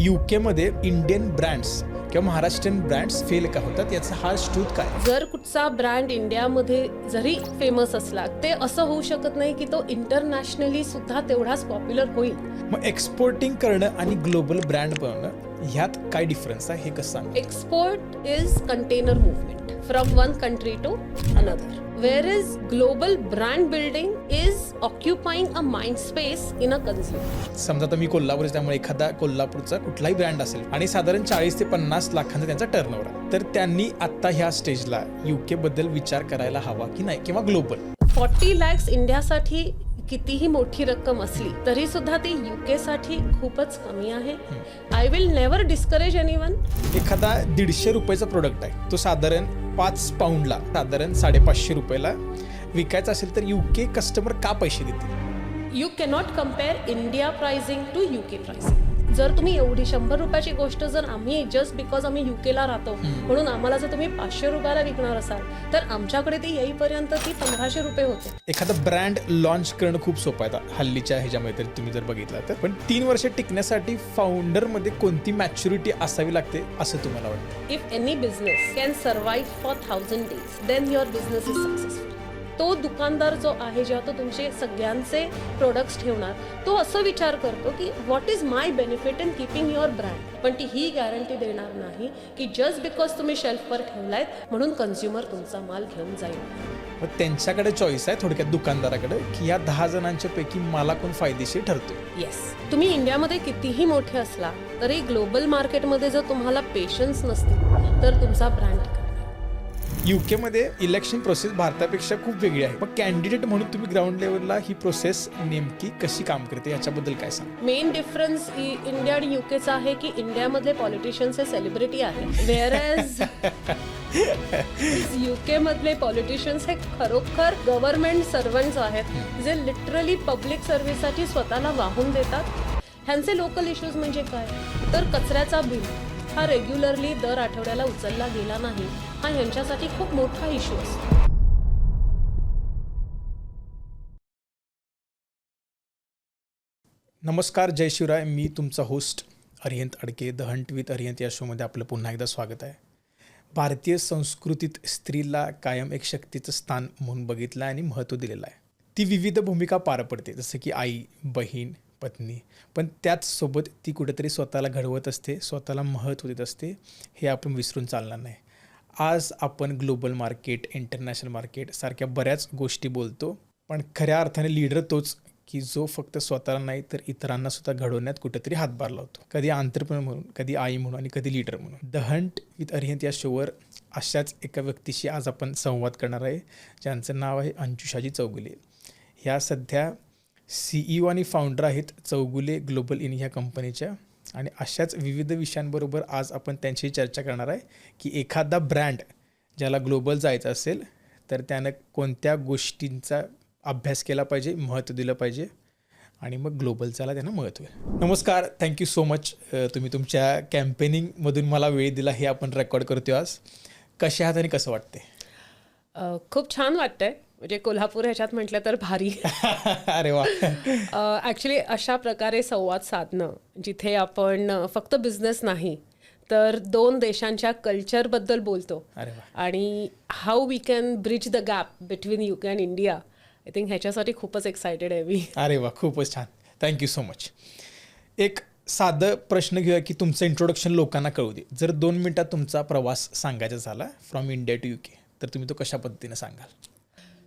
UK Indian brands किंवा Maharashtrian brands fail का होतात, याचा हा शोध काय? जर कुठचा ब्रँड इंडियामध्ये जरी फेमस असला, ते असं होऊ शकत नाही की तो इंटरनॅशनली सुद्धा तेवढाच पॉप्युलर होईल. मग एक्सपोर्टिंग करणं आणि ग्लोबल ब्रँड बनवणं ह्यात काय डिफरन्स आहे हे कसं सांग? Export is container movement from one country to another, whereas global brand building is occupying a mind space in a consumer. समजा आता मी कोल्हापूरचा, त्यामुळे एखादा कोल्हापूरचा कुठलाही ब्रँड असेल आणि साधारण 40 ते 50 लाखांचा त्यांचा टर्नओव्हर आहे, तर त्यांनी आता ह्या स्टेजला UK बद्दल विचार करायला हवा की नाही, किंवा ग्लोबल? 40 lakhs इंडियासाठी कितीही मोठी रक्कम असली तरी सुद्धा ती UK साठी खूपच कमी आहे. I will never discourage anyone. एखादा 150 रुपयाचा प्रोडक्ट आहे, तो साधारण 5 पाऊंडला साधारण 550 रुपयाला विकायचा असेल, तर UK कस्टमर का पैसे देतील? You cannot compare India pricing to UK pricing. जर तुम्ही एवढी 100 रुपयाची गोष्ट जर आम्ही जस्ट बिकॉज आम्ही UKला राहतो म्हणून आम्हाला जर तुम्ही 500 रुपयाला विकणार असाल, तर आमच्याकडे ती येईपर्यंत ती 1500 रुपये होते. एखादा ब्रँड लॉन्च करणं खूप सोपं आहे आता हल्लीच्या ह्याच्यामध्ये तुम्ही जर बघितलं तर. पण 3 वर्ष टिकण्यासाठी फाउंडरमध्ये कोणती मॅच्युरिटी असावी लागते असं तुम्हाला वाटतं? If any business can survive for 1000 days, then your business is successful. तो दुकानदार जो आहे, जेव्हा तो तुमचे सगळ्यांचे प्रोडक्ट्स ठेवणार, तो असं विचार करतो की what is my benefit in keeping your brand. पण ती ही गॅरंटी देणार नाही की जस्ट बिकॉज तुम्ही शेल्फवर ठेवलायत म्हणून कन्झ्युमर तुमचा माल घेऊन जाईल. मग त्यांच्याकडे चॉईस आहे थोडक्यात दुकानदाराकडे, की या 10 जणांच्या पैकी मला कोण फायदेशीर ठरतो. येस, तुम्ही इंडियामध्ये कितीही मोठे असला तरी ग्लोबल मार्केटमध्ये जर तुम्हाला पेशन्स नसतील तर तुमचा ब्रँड UK इलेक्शन प्रोसेस भारतापेक्षा खूप वेगळी आहे. मग कॅन्डिडेट म्हणून तुम्ही ग्राउंड लेवलला ही प्रोसेस नेमकी कशी काम करते याच्याबद्दल काय सांग? मेन डिफरन्स इंडिया आणि UKचा आहे की इंडियामधले पॉलिटिशियन्स हे सेलिब्रिटी आहे, व्हेअरएज UK मधले पॉलिटिशियन्स हे खरोखर गव्हर्नमेंट सर्वंट्स आहेत, जे लिटरली पब्लिक सर्व्हिससाठी स्वतःला वाहून देतात. ह्यांचे लोकल इश्यूज म्हणजे काय, तर कचऱ्याचा बिल हा रेग्युलरली दर आठवड्याला उचलला गेला नाही, हा ह्यांच्यासाठी खूप मोठा इश्यू असतो. नमस्कार, जय शिवराय. मी तुमचा host Arihant Adke. The hunt with Arihant या शोमध्ये आपलं पुन्हा एकदा स्वागत आहे. भारतीय संस्कृतीत स्त्रीला कायम एक शक्तीचं स्थान म्हणून बघितलं आणि महत्त्व दिलेलं आहे. ती विविध भूमिका पार पडते, जसं की आई, बहीण, पत्नी. पण त्याचसोबत ती कुठेतरी स्वतःला घडवत असते, स्वतःला महत्त्व देत असते. हे आपण विसरून चालणार नाही. आज आपण ग्लोबल मार्केट, इंटरनॅशनल मार्केट सारख्या बऱ्याच गोष्टी बोलतो, पण खऱ्या अर्थाने लीडर तोच की जो फक्त स्वतःला नाही तर इतरांना सुद्धा घडवण्यात कुठेतरी हातभार लावतो. कधी एंटरप्रेन्योर म्हणून, कधी आई म्हणून आणि कधी लीडर म्हणून. द हंट विथ अरिहंत या शोवर अशाच एका व्यक्तीशी आज आपण संवाद करणार आहे, ज्यांचं नाव आहे अंशुशाजी चौगुले. ह्या सध्या CEO आणि फाउंडर आहेत चौगुले ग्लोबल इन ह्या कंपनीच्या. आणि अशाच विविध विषयांबरोबर आज आपण त्यांची चर्चा करणार आहे की एखादा ब्रँड ज्याला ग्लोबल जायचं असेल तर त्यानं कोणत्या गोष्टींचा अभ्यास केला पाहिजे, महत्त्व दिलं पाहिजे, आणि मग ग्लोबलचाला त्यांना महत्त्व आहे. नमस्कार, थँक्यू सो मच. तुम्ही तुमच्या कॅम्पेनिंगमधून मला वेळ दिला. हे आपण रेकॉर्ड करतो आज. कशा आहात आणि कसं वाटते? खूप छान वाटतंय. म्हणजे कोल्हापूर ह्याच्यात म्हटलं तर भारी. अरे वा. ॲक्च्युली अशा प्रकारे संवाद साधणं जिथे आपण फक्त बिझनेस नाही तर 2 देशांच्या कल्चरबद्दल बोलतो आणि how we can bridge the gap between UK and India, I think ह्याच्यासाठी खूपच एक्सायटेड आहे मी. अरे वा, खूपच छान. Thank you so much. एक साधं प्रश्न घेऊया की तुमचं इंट्रोडक्शन लोकांना कळू दे. जर 2 मिनिटात तुमचा प्रवास सांगायचा झाला फ्रॉम इंडिया टू UK, तर तुम्ही तो कशा पद्धतीने सांगाल?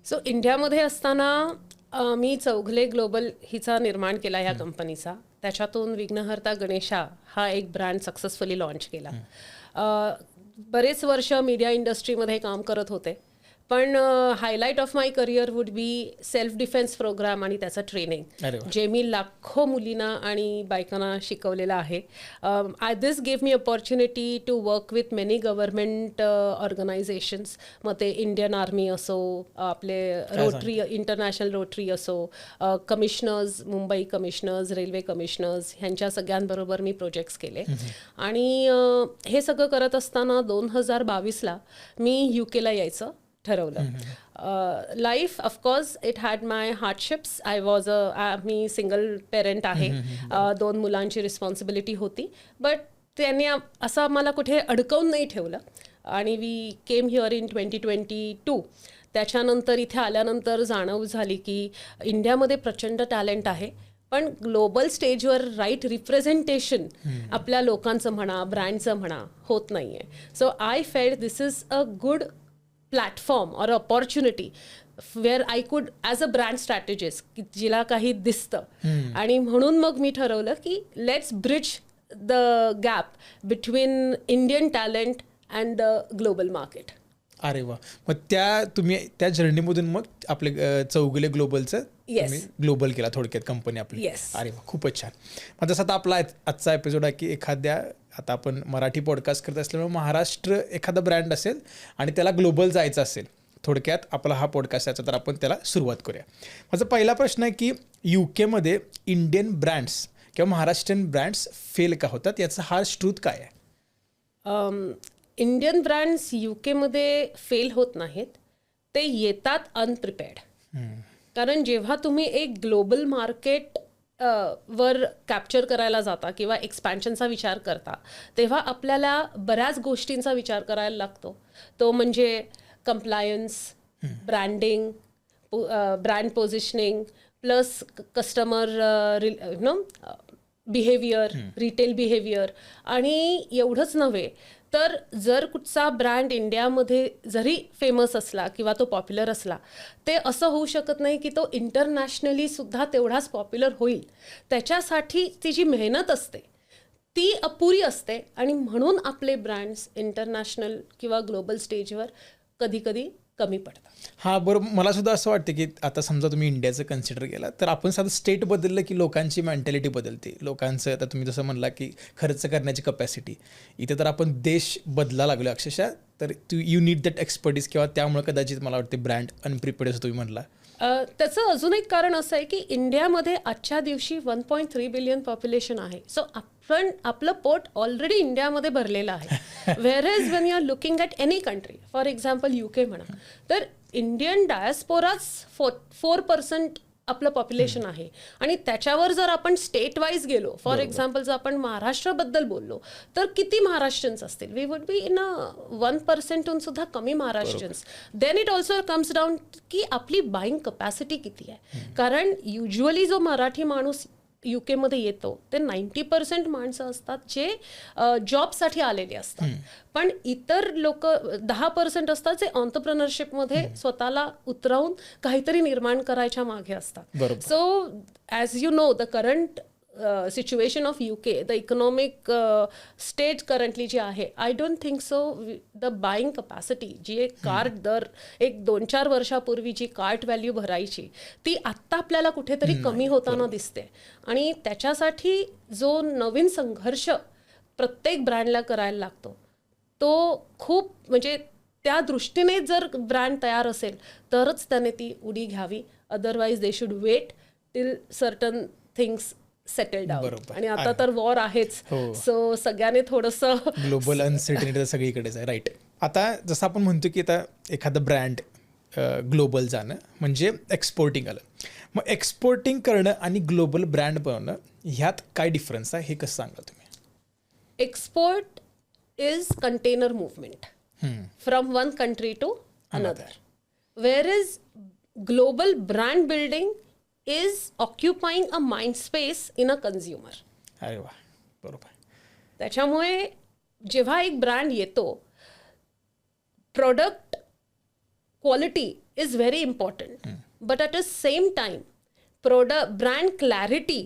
सो इंडियामध्ये असताना मी चौगुले ग्लोबल हिचा निर्माण केला ह्या कंपनीचा. त्याच्यातून विघ्नहर्ता गणेशा हा एक ब्रँड सक्सेसफुली लॉन्च केला. बरेच वर्ष मीडिया इंडस्ट्रीमध्ये काम करत होते, पण highlight of my career would be self defence programme आणि त्याचं ट्रेनिंग, जे मी लाखो मुलींना आणि बायकांना शिकवलेलं आहे. This give me opportunity to work with many government organisations. मग ते इंडियन आर्मी असो, आपले रोटरी, इंटरनॅशनल रोटरी असो, commissioners, Mumbai commissioners, railway commissioners, ह्यांच्या सगळ्यांबरोबर मी प्रोजेक्ट्स केले. आणि हे सगळं करत असताना 2022ला मी UKला यायचं ठरवलं. Life of course it had my hardships. Me single parent आहे. 2 मुलांची रिस्पॉन्सिबिलिटी होती. बट त्यांनी असं आम्हाला कुठे अडकवून नाही ठेवलं आणि वी केम हिअर इन 2022. त्याच्यानंतर इथे आल्यानंतर जाणीव झाली की इंडियामध्ये प्रचंड टॅलेंट आहे, पण ग्लोबल स्टेजवर राईट रिप्रेझेंटेशन आपल्या लोकांचं म्हणा, ब्रँडचं म्हणा, होत नाही आहे. So I felt this is a good platform or opportunity wear I could as a brand strategist की जिला काही दिसतं. आणि म्हणून मग मी ठरवलं की let's bridge the gap between Indian talent and the global market. अरे वा. मग तुम्ही त्या जर्नीमधून मग आपले चौगुले ग्लोबलचं तुम्ही ग्लोबल केला थोडक्यात कंपनी आपली. अरे वा, खूपच छान. मग तसं आता आपला आजचा एपिसोड आहे की एखाद्या, आता आपण मराठी पॉडकास्ट करत असल्यामुळे महाराष्ट्र एखादा ब्रँड असेल आणि त्याला ग्लोबल जायचं असेल, थोडक्यात आपला हा पॉडकास्ट याचा, तर आपण त्याला सुरुवात करूया. माझा पहिला प्रश्न आहे की UK इंडियन ब्रँड्स किंवा महाराष्ट्रीयन ब्रँड्स फेल का होतात, याचा हार्श ट्रूथ काय आहे? इंडियन ब्रँड्स UKमध्ये फेल होत नाहीत, ते येतात अनप्रिपेअर्ड. कारण जेव्हा तुम्ही एक ग्लोबल मार्केट वर कॅप्चर करायला जाता किंवा एक्सपॅन्शनचा विचार करता, तेव्हा आपल्याला बऱ्याच गोष्टींचा विचार करायला लागतो. तो म्हणजे compliance, branding, brand positioning, plus customer behaviour, retail behaviour. आणि एवढंच नव्हे तर जर कुठचा ब्रँड इंडियामध्ये जरी फेमस असला किंवा तो पॉप्युलर असला, ते असं होऊ शकत नाही की तो इंटरनॅशनली सुद्धा तेवढाच पॉप्युलर होईल. त्याच्यासाठी ती जी मेहनत असते ती अपुरी असते आणि म्हणून आपले ब्रँड्स इंटरनॅशनल किंवा ग्लोबल स्टेजवर कधीकधी कमी पडतात. हां, बरोबर. मला सुद्धा असं वाटतं की आता समजा तुम्ही इंडियाचं कन्सिडर केला तर आपण साधं स्टेट बदललं की लोकांची मेंटॅलिटी बदलते. लोकांचं आता तुम्ही जसं म्हणला की खर्च करण्याची कपॅसिटी, इथे तर आपण देश बदला लागलो अक्षरशः. तर यू नीड दॅट एक्सपर्टीज किंवा त्यामुळे कदाचित मला वाटते ब्रँड अनप्रिपेअर्ड असं तुम्ही म्हणला. त्याचं अजून एक कारण असं आहे की इंडियामध्ये आजच्या दिवशी 1.3 बिलियन पॉप्युलेशन आहे. सो आपण आपलं पोट ऑलरेडी इंडियामध्ये भरलेलं आहे. Where is when you are looking at any country, for example UK म्हणा, तर इंडियन डायस्पोराच 4% आपलं पॉप्युलेशन आहे. आणि त्याच्यावर जर आपण स्टेट वाईज गेलो, फॉर एक्झाम्पल जर आपण महाराष्ट्राबद्दल बोललो, तर किती महाराष्ट्रीयन्स असतील? वी वुड बी इन 1%हून सुद्धा कमी Maharashtrians. Then it also comes down की आपली बाईंग कपॅसिटी किती आहे. कारण युजली जो मराठी माणूस UK येतो ते 90% माणसं असतात जे जॉबसाठी आलेली असतात. पण इतर लोक 10% असतात जे ऑन्टरप्रेनरशिपमध्ये स्वतःला उतरवून काहीतरी निर्माण करायच्या मागे असतात. So as you know the current situation of UK, the economic state currently जी आहे, I don't think so the buying capacity जी एक कार्ट दर एक 2-4 वर्षापूर्वी जी कार्ट व्हॅल्यू भरायची ती आत्ता आपल्याला कुठेतरी कमी होताना दिसते. आणि त्याच्यासाठी जो नवीन संघर्ष प्रत्येक ब्रँडला करायला लागतो तो खूप, म्हणजे त्या दृष्टीने जर ब्रँड तयार असेल तरच त्याने ती उडी घ्यावी. Otherwise they should wait till certain things settle down. आणि आता तर वॉर आहेच. सो सगळ्याने थोडंसं ग्लोबल अनसर्टनिटी सगळीकडेच आहे. राईट. आता जसं आपण म्हणतो की आता एखादं ब्रँड ग्लोबल जाणं म्हणजे एक्सपोर्टिंग आलं. मग एक्सपोर्टिंग करणं आणि ग्लोबल ब्रँड बनवणं ह्यात काय डिफरन्स आहे हे कसं सांगाल तुम्ही? Export is container movement from one country to another, where is global brand building is occupying a mind space in a consumer. अरे वा, बरोबर. त्याच्यामुळे जेव्हा एक ब्रँड येतो, product quality is very important, but at the same time brand clarity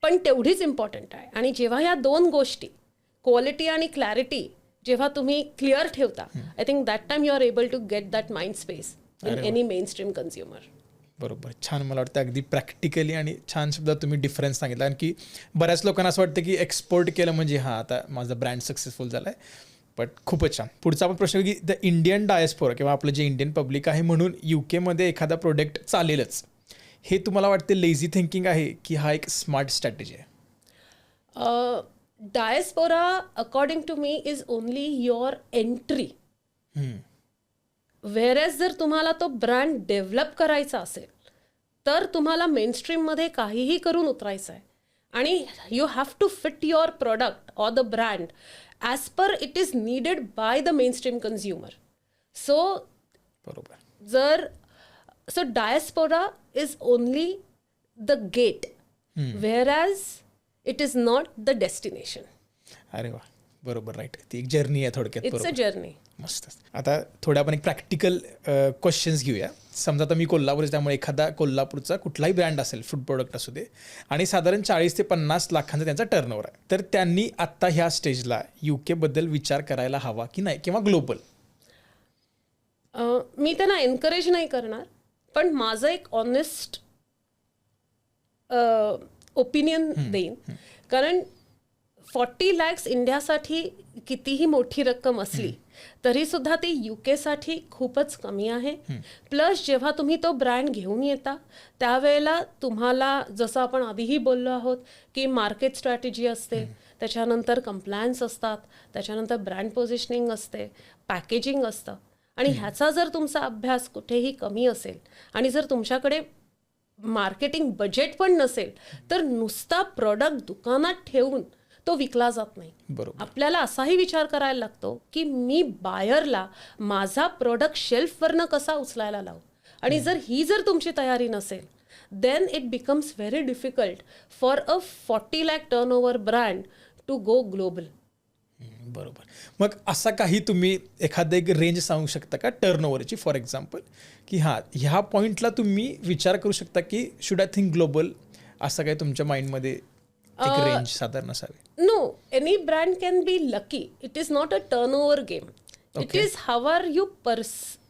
पण तेवढीच important आहे. आणि जेव्हा ह्या दोन गोष्टी, क्वालिटी आणि क्लॅरिटी, जेव्हा तुम्ही क्लिअर ठेवता, I think that time you are able to get that mind space in any mainstream consumer. बरोबर. छान. मला वाटतं अगदी प्रॅक्टिकली आणि छान सुद्धा तुम्ही डिफरन्स सांगितला. आणखी बऱ्याच लोकांना असं वाटतं की एक्सपोर्ट केलं म्हणजे हां आता माझा ब्रँड सक्सेसफुल झाला आहे. बट खूपच छान. पुढचा आपण प्रश्न की द इंडियन डायस्पोरा किंवा आपलं जे इंडियन पब्लिक आहे म्हणून UK एखादा प्रोडक्ट चालेलच, हे तुम्हाला वाटते लेझी थिंकिंग आहे की हा एक स्मार्ट स्ट्रॅटेजी आहे? Diaspora according to me is only your entry whereas जर तुम्हाला तो ब्रँड डेव्हलप करायचा असेल तर तुम्हाला मेनस्ट्रीममध्ये काहीही करून उतरायचं आहे आणि you have to fit your product or the brand as per it is needed by the mainstream consumer. So बरोबर. जर so diaspora is only the gate whereas it is not the destination. अरे वा, बरोबर, right. ती एक journey आहे थोडक्यात. It's a journey. मस्त. आता थोडे आपण एक प्रॅक्टिकल क्वेश्चन्स घेऊया. समजा आता मी कोल्हापूर, त्यामुळे एखादा कोल्हापूरचा कुठलाही ब्रँड असेल, फूड प्रोडक्ट असू दे, आणि साधारण 40 ते 50 लाखांचा त्यांचा टर्नओव्हर आहे, तर त्यांनी आत्ता ह्या स्टेजला UK बद्दल विचार करायला हवा की नाही, किंवा ग्लोबल? मी त्यांना एनकरेज नाही करणार, पण माझं एक ऑनेस्ट ओपिनियन देईन. कारण 40 lakhs इंडियासाठी कितीही मोठी रक्कम असली तरी सुद्धा ती UK साठी खूपच कमी आहे. प्लस जेव्हा तुम्ही तो ब्रँड घेऊन येता त्यावेळेला तुम्हाला, जसं आपण आधीही बोललो आहोत, की मार्केट स्ट्रॅटेजी असते, त्याच्यानंतर कंप्लायन्स असतात, त्याच्यानंतर ब्रँड पोझिशनिंग असते, पॅकेजिंग असतं. आणि ह्याचा जर तुमचा अभ्यास कुठेही कमी असेल आणि जर तुमच्याकडे मार्केटिंग बजेट पण नसेल तर नुसता प्रॉडक्ट दुकानात ठेवून तो विकला जात नाही. बरोबर. आपल्याला असाही विचार करायला लागतो की मी बायरला माझा प्रोडक्ट शेल्फवरनं कसा उचलायला लावू. आणि जर तुमची तयारी नसेल then it becomes very difficult for a 40 lakh turnover brand to go global. बरोबर. मग असा काही तुम्ही एखादं एक रेंज सांगू शकता का टर्नओव्हरची, फॉर एक्झाम्पल, की हां, ह्या पॉईंटला तुम्ही विचार करू शकता की शुड आय थिंक ग्लोबल, असं काही तुमच्या माइंडमध्ये एक रेंज साधारण असावी? No, any brand can be lucky. It is not a turnover game. It is how are you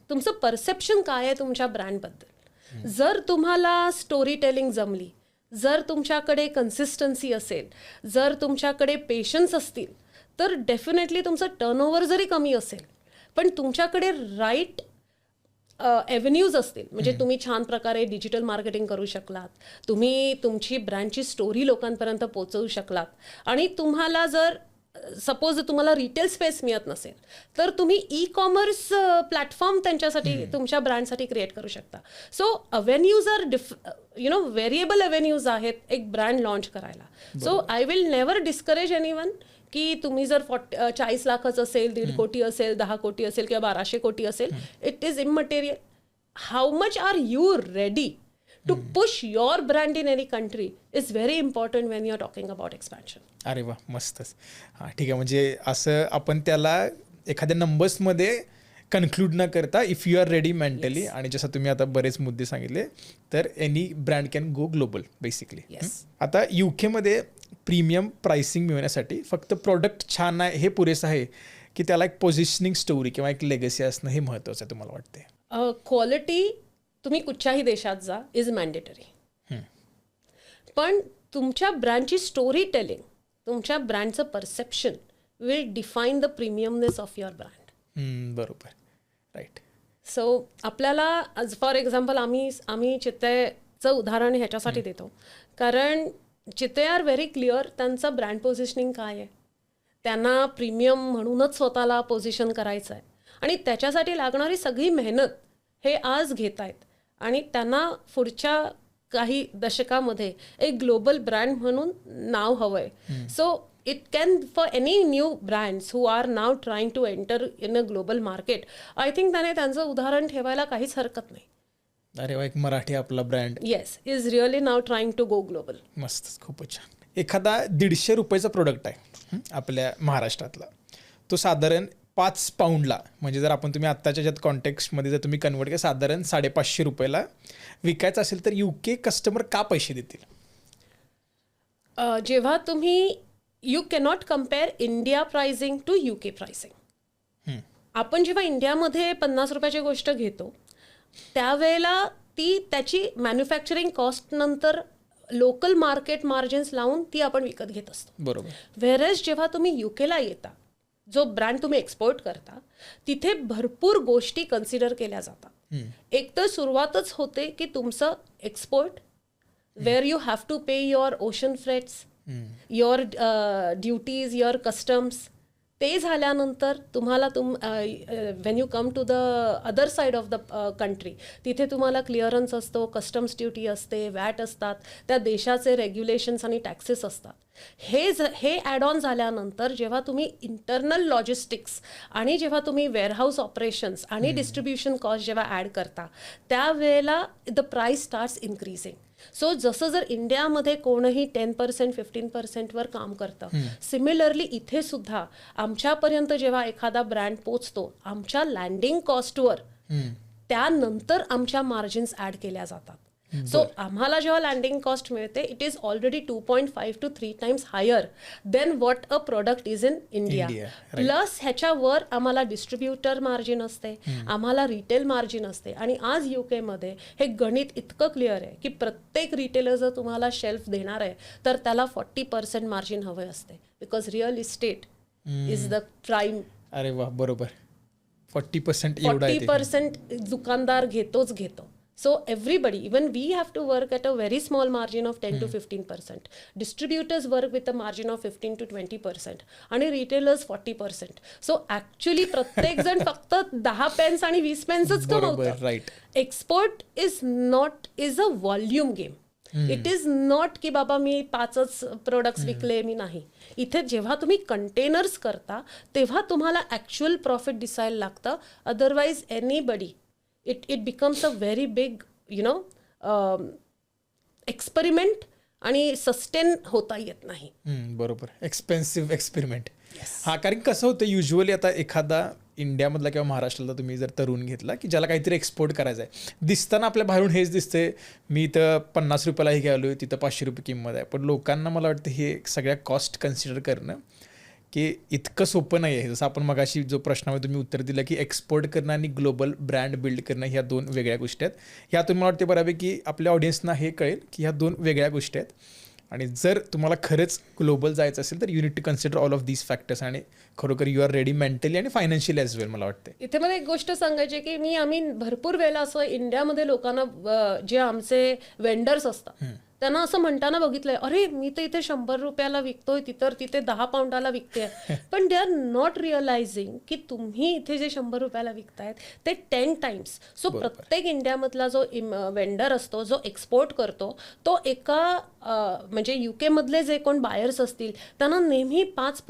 तुमचं परसेप्शन काय आहे तुमच्या ब्रँडबद्दल. जर तुम्हाला स्टोरी टेलिंग जमली, जर तुमच्याकडे कन्सिस्टन्सी असेल, जर तुमच्याकडे पेशन्स असतील, तर डेफिनेटली तुमचं टर्नओव्हर जरी कमी असेल पण तुमच्याकडे राईट एव्हेन्यूज असतील, म्हणजे तुम्ही छान प्रकारे डिजिटल मार्केटिंग करू शकलात, तुम्ही तुमची ब्रँडची स्टोरी लोकांपर्यंत पोहोचवू शकलात, आणि तुम्हाला जर सपोज तुम्हाला रिटेल स्पेस मिळत नसेल तर तुम्ही ई-कॉमर्स प्लॅटफॉर्म त्यांच्यासाठी, तुमच्या ब्रँडसाठी क्रिएट करू शकता. So avenues are variable avenues आहेत एक ब्रँड लॉन्च करायला. So I will never discourage anyone की तुम्ही जर 40 लाखाचं असेल, 1.5 कोटी असेल, 10 कोटी असेल किंवा 1200 कोटी असेल, it is immaterial. How much are you ready to push your brand in any country is very important when you are talking about expansion. अरे वा, मस्तच. हां, ठीक आहे. म्हणजे असं आपण त्याला एखाद्या नंबर्समध्ये कन्क्लूड न करता, if you are ready mentally, आणि जसं तुम्ही आता बरेच मुद्दे सांगितले, तर any brand can go global basically. आता UK मध्ये प्रीमियम प्राइसिंग मिळवण्यासाठी फक्त प्रोडक्ट छान आहे हे पुरेसं आहे की त्याला एक पोझिशनिंग स्टोरी किंवा एक लेगसी असणं हे महत्त्वाचं आहे तुम्हाला वाटते? क्वालिटी तुम्ही कुठच्याही देशात जा इज मॅन्डेटरी, पण तुमच्या ब्रँडची स्टोरी टेलिंग, तुमच्या ब्रँडचं perception will define the premiumness of your brand. बरोबर, राईट. सो आपल्याला फॉर एक्झाम्पल आम्ही चित्तेचं उदाहरण ह्याच्यासाठी देतो कारण चित्ते आर व्हेरी क्लिअर त्यांचं ब्रँड पोझिशनिंग काय आहे. त्यांना प्रीमियम म्हणूनच स्वतःला पोझिशन करायचं आहे आणि त्याच्यासाठी लागणारी सगळी मेहनत हे आज घेत आहेत आणि त्यांना पुढच्या काही दशकामध्ये एक ग्लोबल ब्रँड म्हणून नाव हवं आहे. So it can, for any new brands who are now trying to enter in a global market, I think त्याने त्यांचं उदाहरण ठेवायला काहीच हरकत नाही. अरे वा, एक मराठी आपला brand yes is really now trying to go global. मस्त, खूपच छान. एखादा 150 रुपयाचा प्रोडक्ट आहे आपल्या महाराष्ट्रातला, तो साधारण 5 पाऊंडला, म्हणजे जर आपण तुम्ही आत्ताच्या ज्यात कॉन्टेक्स्टमध्ये जर तुम्ही कन्वर्ट केलं, साधारण 550 रुपयाला विकायचं असेल तर UK कस्टमर का पैसे देतील? जेव्हा तुम्ही you cannot compare India pricing to UK pricing. आपण जेव्हा इंडियामध्ये 50 रुपयाची गोष्ट घेतो त्यावेळेला ती त्याची मॅन्युफॅक्चरिंग कॉस्ट नंतर लोकल मार्केट मार्जिन्स लावून ती आपण विकत घेत असतो. बरोबर. व्हेअरएज जेव्हा तुम्ही UKला येता, जो ब्रँड तुम्ही एक्सपोर्ट करता, तिथे भरपूर गोष्टी कन्सिडर केल्या जातात. एक तर सुरुवातच होते की तुमचं export, where you have to pay your ocean freights, your duties, your customs, ते झाल्यानंतर तुम्हाला when you come to the other side of the country, तिथे तुम्हाला क्लिअरन्स असतो, कस्टम्स ड्युटी असते, वॅट असतात, त्या देशाचे रेग्युलेशन्स आणि टॅक्सेस असतात. हे ॲड ऑन झाल्यानंतर जेव्हा तुम्ही इंटरनल लॉजिस्टिक्स आणि जेव्हा तुम्ही वेअरहाऊस ऑपरेशन्स आणि डिस्ट्रीब्युशन कॉस्ट जेव्हा ॲड करता, त्यावेळेला the price starts increasing. So जसं जर इंडियामध्ये कोणीही 10% 15%वर काम करतं, सिमिलरली इथे सुद्धा आमच्यापर्यंत जेव्हा एखादा ब्रँड पोचतो, आमच्या लँडिंग कॉस्टवर त्यानंतर आमच्या मार्जिन्स ॲड केल्या जातात. सो आम्हाला जेव्हा लँडिंग कॉस्ट मिळते, it is already 2.5 to 3 times higher than what a product is in India. Plus ह्याच्यावर आम्हाला डिस्ट्रीब्युटर मार्जिन असते, आम्हाला रिटेल मार्जिन असते. आणि आज UK-मध्ये हे गणित इतकं क्लिअर आहे की प्रत्येक रिटेलर जर तुम्हाला शेल्फ देणार आहे तर त्याला 40% मार्जिन हवे असते, because real estate is the prime. अरे वा, बरोबर. 40% दुकानदार घेतो. So everybody, even we have to work at a very small margin of 10 to 15%. Distributors work with a margin of 15 to 20% आणि retailers 40%. So actually प्रत्येक जण फक्त 10 पेन्स आणि 20 पेन्सच कमवतात. Right. Export is a volume game. It is not की बाबा मी 5च products विकले, मी नाही. इथे जेव्हा तुम्ही कंटेनर्स करता तेव्हा तुम्हाला ॲक्च्युअल प्रॉफिट दिसायला लागतं. Otherwise anybody it becomes a very big experiment आणि सस्टेन होता येत नाही. बरोबर. Expensive experiment. हा, कारण कसं होतं युजली आता एखादा इंडियामधला किंवा महाराष्ट्राला तुम्ही जर तरुण घेतला की ज्याला काहीतरी एक्सपोर्ट करायचं आहे, दिसताना आपल्या बाहेरून हेच दिसतंय, मी इथं 50 रुपयालाही घ्यालो, तिथं 500 रुपये किंमत आहे. पण लोकांना मला वाटतं हे सगळ्या कॉस्ट कन्सिडर करणं की इतकं सोपं नाही आहे. जसं आपण मगाशी जो प्रश्नामध्ये तुम्ही उत्तर दिलं की एक्सपोर्ट करणं आणि ग्लोबल ब्रँड बिल्ड करणं ह्या 2 वेगळ्या गोष्टी आहेत. ह्यातून मला वाटते बऱ्यापैकी आपल्या ऑडियन्सना हे कळेल की ह्या 2 वेगळ्या गोष्टी आहेत. आणि जर तुम्हाला खरंच ग्लोबल जायचं असेल तर you need to consider all of these factors आणि खरोखर यू आर रेडी मेंटली आणि फायनान्शियली ॲज वेल. मला वाटते इथे मला एक गोष्ट सांगायची की आम्ही भरपूर वेळेला असं इंडियामध्ये लोकांना जे आमचे वेंडर्स असतात त्यांना असं म्हणताना बघितलंय, अरे मी तर इथे 100 रुपयाला विकतोय, तिथे 10 पाऊंडाला विकते. पण दे आर नॉट रिअलायझिंग की तुम्ही इथे जे 100 रुपयाला विकतायत ते 10 times. सो प्रत्येक इंडियामधला जो वेंडर असतो, जो एक्सपोर्ट करतो, तो एका म्हणजे UK-मधले जे कोण बायर्स असतील त्यांना नेहमी 5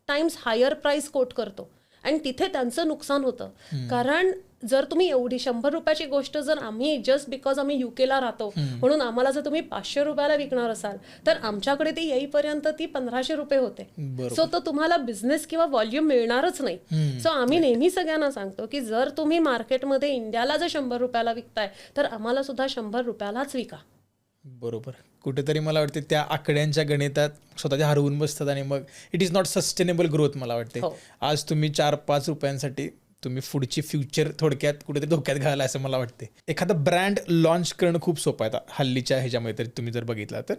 times हायर प्राइस कोट करतो आणि तिथे त्यांचं नुकसान होतं. कारण जर तुम्ही एवढी 100 रुपयाची गोष्ट जर आम्ही जस्ट बिकॉज आम्ही UK-ला राहतो म्हणून आम्हाला जर तुम्ही 500 रुपयाला विकणार असाल तर आमच्याकडे ती येईपर्यंत ती 1500 रुपये होते. सो तो तुम्हाला बिझनेस किंवा व्हॉल्यूम मिळणारच नाही. सो आम्ही नेहमी सगळ्यांना सांगतो की जर तुम्ही मार्केटमध्ये इंडियाला जर 100 रुपयाला विकताय तर आम्हाला सुद्धा 100 रुपयालाच विका. बरोबर. कुठेतरी मला वाटते त्या आकड्यांच्या गणितात स्वतःच्या हरवून बसतात आणि मग it is not sustainable growth. मला वाटते आज तुम्ही 4-5 रुपयांसाठी तुम्ही पुढची फ्युचर थोडक्यात कुठेतरी धोक्यात घाला असं मला वाटते. एखादा ब्रँड लॉन्च करणं खूप सोपं आहे आता हल्लीच्या ह्याच्यामध्ये तरी तुम्ही जर बघितला तर.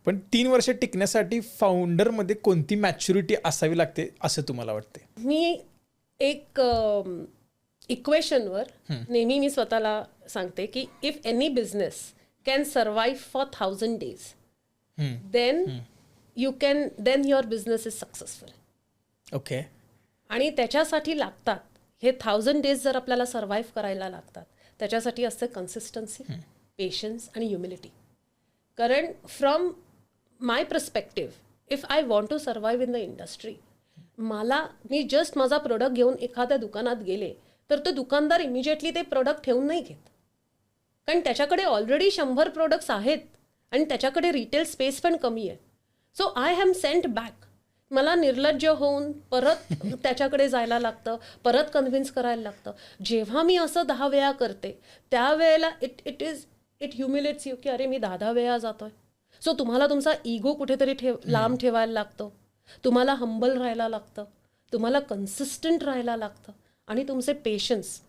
पण 3 वर्ष टिकण्यासाठी फाउंडरमध्ये कोणती मॅच्युरिटी असावी लागते असं तुम्हाला वाटते? मी एक इक्वेशनवर नेहमी मी स्वतःला सांगते की if any business can survive for 1000 days then your business is successful. Okay. आणि त्याच्यासाठी लागतात हे 1000 days जर आपल्याला सर्वाइव्ह करायला लागतात त्याच्यासाठी असते कन्सिस्टन्सी, पेशन्स आणि ह्युमिलिटी. कारण from my perspective if I want to survive in the industry, मी जस्ट माझा प्रोडक्ट घेऊन एखाद्या दुकानात गेले तर तो दुकानदार इमिजिएटली ते प्रोडक्ट ठेवून नाही घेत, कारण त्याच्याकडे ऑलरेडी 100 प्रोडक्ट्स आहेत आणि त्याच्याकडे रिटेल स्पेस पण कमी आहे. So I am sent back. मला निर्लज्ज होऊन परत त्याच्याकडे जायला लागतं, परत कन्व्हिन्स करायला लागतं. जेव्हा मी असं 10 वेळा करते त्यावेळेला इट ह्युमिलेट्स यू की अरे मी 10 वेळा जातोय. सो तुम्हाला तुमचा इगो कुठेतरी लांब ठेवायला लागतो, तुम्हाला हंबल राहायला लागतं, तुम्हाला कन्सिस्टंट राहायला लागतं आणि तुमचे पेशन्स.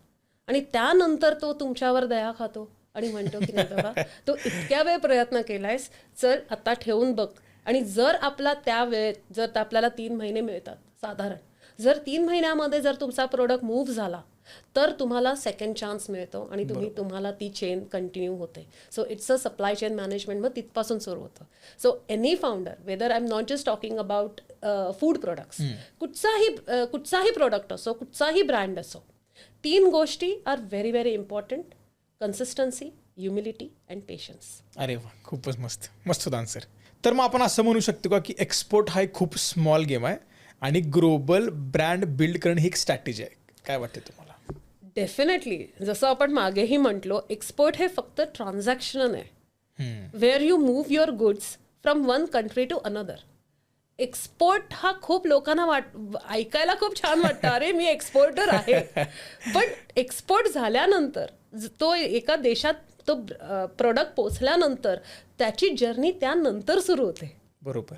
आणि त्यानंतर तो तुमच्यावर दया खातो आणि म्हणतो की नाही बाबा तू इतक्या वेळ प्रयत्न केलायस, चल आता ठेवून बघ आणि जर आपला त्या वेळेत जर आपल्याला 3 महिने मिळतात साधारण, जर 3 महिन्यामध्ये जर तुमचा प्रोडक्ट मूव्ह झाला तर तुम्हाला सेकंड चान्स मिळतो आणि तुम्हाला ती चेन कंटिन्यू होते. So it's a supply chain management, मग तिथपासून सुरू होतं. So any founder, whether I am not just talking about food products, कुठचाही प्रोडक्ट असो, कुठचाही ब्रँड असो, 3 गोष्टी are very very important: consistency, humility and patience. अरे वा, खूपच मस्त मस्त होता आन्सर. तर मग आपण असं म्हणू शकतो का की एक्सपोर्ट हा एक खूप स्मॉल गेम आहे आणि ग्लोबल ब्रँड बिल्ड करणं ही एक स्ट्रॅटेजी आहे. काय वाटते तुम्हाला? डेफिनेटली. जसं आपण मागेही म्हटलो, एक्सपोर्ट हे फक्त ट्रान्झॅक्शन आहे, where you move your goods from one country to another. Export हा खूप लोकांना ऐकायला खूप छान वाटतं, अरे मी एक्सपोर्टर आहे. पण एक्सपोर्ट झाल्यानंतर तो एका देशात तो प्रोडक्ट पोचल्यानंतर त्याची जर्नी त्यानंतर सुरू होते. बरोबर.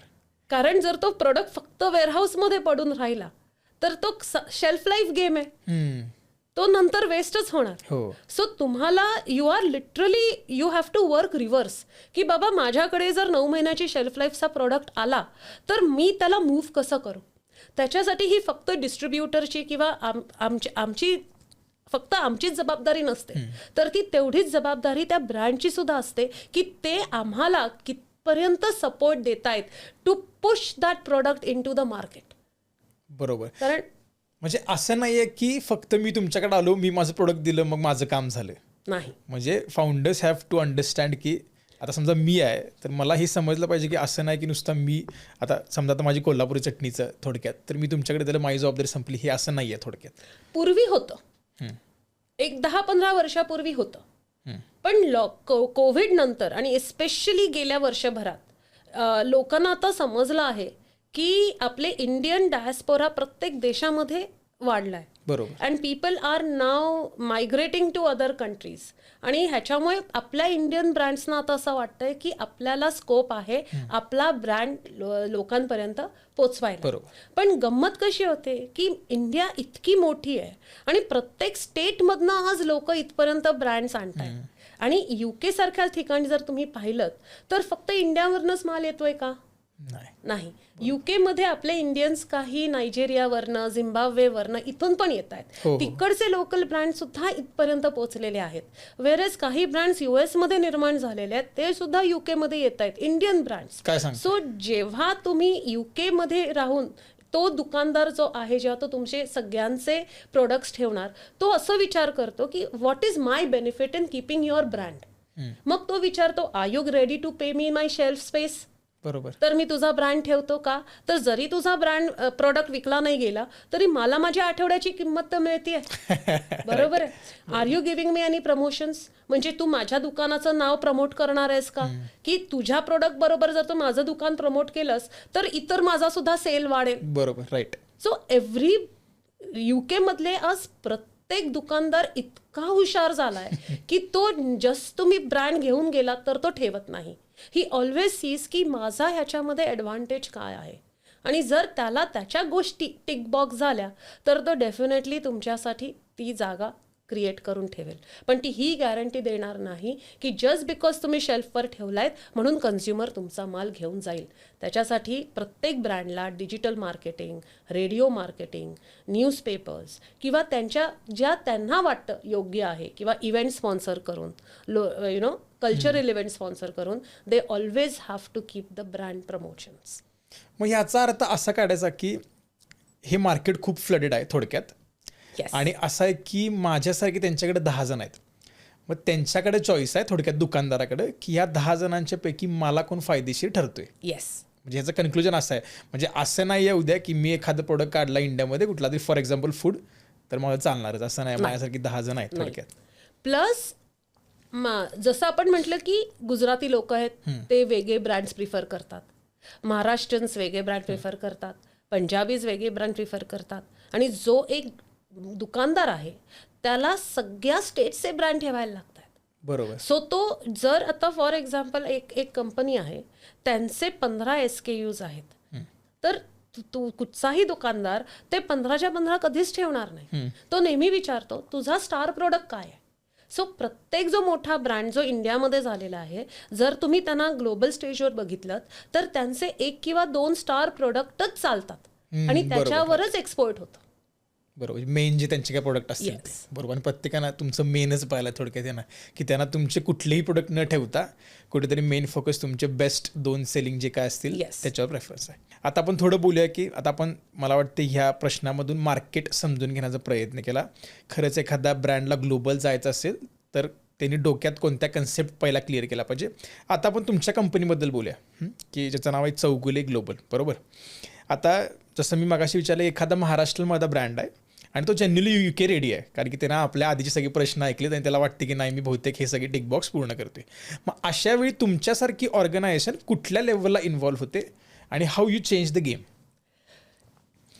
कारण जर तो प्रोडक्ट फक्त वेअरहाऊसमध्ये पडून राहिला तर तो शेल्फ लाईफ गेम आहे, तो नंतर वेस्टच होणार. हो. सो तुम्हाला you are literally you have to work reverse, की बाबा माझ्याकडे जर 9 महिन्याची शेल्फ लाईफचा प्रोडक्ट आला तर मी त्याला मूव्ह कसं करू. त्याच्यासाठी ही फक्त डिस्ट्रीब्युटरची किंवा आमचीच जबाबदारी नसते, तर ती तेवढीच जबाबदारी त्या ब्रँडची सुद्धा असते की ते आम्हाला कितपर्यंत सपोर्ट देतायत to push that product into the market. बरोबर. कारण म्हणजे असं नाहीये की फक्त मी तुमच्याकडे आलो, मी माझं प्रोडक्ट दिलं, मग माझं काम झालं. नाही. म्हणजे फाउंडर्स हॅव टू अंडरस्टँड की आता समजा मी आहे तर मला हे समजलं पाहिजे की असं नाही की नुसतं मी आता समजा आता माझी कोल्हापुरी चटणीचं थोडक्यात तर मी तुमच्याकडे दिलं, माझी जबाबदारी संपली, हे असं नाही आहे थोडक्यात. पूर्वी होतं, एक 10-15 वर्षापूर्वी होतं, पण कोविड नंतर आणि एस्पेशली गेल्या वर्षभरात लोकांना आता समजलं आहे की आपले इंडियन डायस्पोरा प्रत्येक देशामध्ये वाढलाय. बरोबर. And people are now migrating to other countries. आणि ह्याच्यामुळे आपल्या इंडियन ब्रँड्सना आता असं वाटतंय की आपल्याला स्कोप आहे आपला ब्रँड लोकांपर्यंत पोचवायला. बरोबर. पण गंमत कशी होते की इंडिया इतकी मोठी आहे आणि प्रत्येक स्टेटमधनं आज लोक इथपर्यंत ब्रँड्स आणतायत. आणि UK सारख्या ठिकाणी जर तुम्ही पाहिलं तर फक्त इंडियावरनंच माल येतोय का? नाही. UK मध्ये आपले इंडियन्स काही नायजेरियावरनं, झिम्बाब्वेवरनं इथून पण येत आहेत. तिकडचे लोकल ब्रँड सुद्धा इथपर्यंत पोहोचलेले आहेत. वेरेज काही ब्रँड्स US मध्ये निर्माण झालेले आहेत, ते सुद्धा UK मध्ये येत आहेत, इंडियन ब्रँड्स. सो जेव्हा तुम्ही UK मध्ये राहून तो दुकानदार जो आहे, जेव्हा तो तुमचे सगळ्यांचे प्रोडक्ट्स ठेवणार, तो असं विचार करतो की what is my benefit in keeping your brand. मग तो विचारतो, are you ready to pay me my shelf space? बरोबर. तर मी तुझा ब्रँड ठेवतो का? तर जरी तुझा ब्रँड प्रोडक्ट विकला नाही गेला तरी मला माझ्या आठवड्याची किंमत तर मिळतेय. बरोबर आहे. Are you giving me any promotions? म्हणजे तू माझ्या दुकानाचं नाव प्रमोट करणार आहेस का? की तुझ्या प्रोडक्ट बरोबर जर तू माझं दुकान प्रमोट केलंस तर इतर माझा सुद्धा सेल वाढेल. बरोबर. राईट. सो एव्हरी UK मधले आज प्रत्येक दुकानदार इतका हुशार झालाय की तो जस्ट तुम्ही ब्रँड घेऊन गेला तर तो ठेवत नाही. ही ऑलवेज सीज की माझा ह्याच्यामध्ये ॲडव्हान्टेज काय आहे, आणि जर त्याला त्याच्या गोष्टी टिक बॉक्स झाल्या तर तो डेफिनेटली तुमच्यासाठी ती जागा क्रिएट करून ठेवेल. पण ती ही गॅरंटी देणार नाही की जस्ट बिकॉज तुम्ही शेल्फवर ठेवलायत म्हणून कन्झ्युमर तुमचा माल घेऊन जाईल. त्याच्यासाठी प्रत्येक ब्रँडला digital marketing, radio marketing, newspapers किंवा ज्या त्यांना वाटतं योग्य आहे किंवा इव्हेंट स्पॉन्सर करून कल्चरल इव्हेंट स्पॉन्सर करून they always have to keep the brand promotions. मग ह्याचा अर्थ असा काढायचा की हे मार्केट खूप फ्लडेड आहे थोडक्यात. आणि असं आहे की माझ्यासारखे त्यांच्याकडे 10 जण आहेत, मग त्यांच्याकडे चॉईस आहे थोडक्यात दुकानदाराकडे की ह्या 10 जणांच्या पैकी मला कोण फायदेशीर ठरतोय. येस. म्हणजे ह्याचं कन्क्लुजन असं आहे, म्हणजे असं नाही आहे उद्या की मी एखादं प्रोडक्ट काढला इंडियामध्ये कुठला तरी फॉर एक्झाम्पल फूड तर मला चालणारच असं नाही. माझ्यासारखी 10 जण आहेत थोडक्यात. प्लस जसं आपण म्हटलं की गुजराती लोक आहेत ते वेगळे ब्रँड्स प्रिफर करतात, महाराष्ट्रीयन्स वेगळे ब्रँड प्रिफर करतात, पंजाबीज वेगळे ब्रँड प्रिफर करतात, आणि जो एक दुकानदार आहे त्याला सगळ्या स्टेटचे ब्रँड ठेवायला लागतात. बरोबर. सो तो जर आता फॉर एक्झाम्पल एक कंपनी आहे, त्यांचे 15 SKUs आहेत, तर तू कुठचाही दुकानदार ते 15च्या 15 कधीच ठेवणार नाही. तो नेहमी विचारतो तुझा स्टार प्रोडक्ट काय आहे, सो प्रत्येक जो मोठा ब्रँड जो इंडियामध्ये झालेला आहे, जर तुम्ही त्यांना ग्लोबल स्टेजवर बघितलं तर त्यांचे 1 किंवा 2 स्टार प्रोडक्टच चालतात आणि त्याच्यावरच एक्सपोर्ट होतं. बरोबर, मेन जे त्यांचे काय प्रोडक्ट असतील ते. बरोबर. आणि प्रत्येकानं तुमचं मेनच पाहिलं थोडक्यात आहे ना, की त्यांना तुमचे कुठलेही प्रोडक्ट न ठेवता कुठेतरी मेन फोकस तुमचे बेस्ट 2 सेलिंग जे काय असतील त्याच्यावर प्रेफरन्स आहे. आता आपण थोडं बोलूया की आता आपण मला वाटतं ह्या प्रश्नामधून मार्केट समजून घेण्याचा प्रयत्न केला. खरंच एखादा ब्रँडला ग्लोबल जायचं असेल तर त्यांनी डोक्यात कोणत्या कन्सेप्ट पहिला क्लिअर केला पाहिजे. आता आपण तुमच्या कंपनीबद्दल बोलूया की ज्याचं नाव आहे चौगुले ग्लोबल. बरोबर. आता जसं मी मगाशी विचारलं, एखादा महाराष्ट्रामधला ब्रँड आहे आणि तो जनरली UK रेडी आहे, कारण की त्यांना आपल्या आधीचे सगळे प्रश्न ऐकलेत आणि त्याला वाटते की नाही, मी बहुतेक हे सगळे टिक बॉक्स पूर्ण करते. मग अशा वेळी तुमच्यासारखी ऑर्गनायझेशन कुठल्या लेवलला इन्व्हॉल्व्ह होते आणि how you change the game?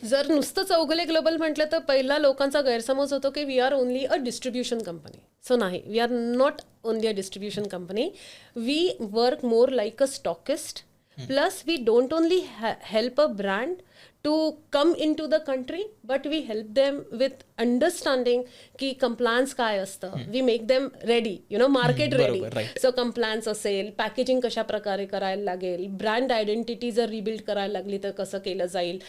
जर नुसतं चौगुले ग्लोबल म्हटलं तर पहिला लोकांचा गैरसमज होतो की we are only a distribution company. So नाही, we are not only a distribution company. We work more like a stockist. Plus we don't only help a brand to come into the country, but we help them with understanding की compliance काय असतं. We make them ready, market ready. So compliance असेल, packaging कशा प्रकारे करायला लागेल, brand identity जर rebuild करायला लागली तर कसं केलं जाईल,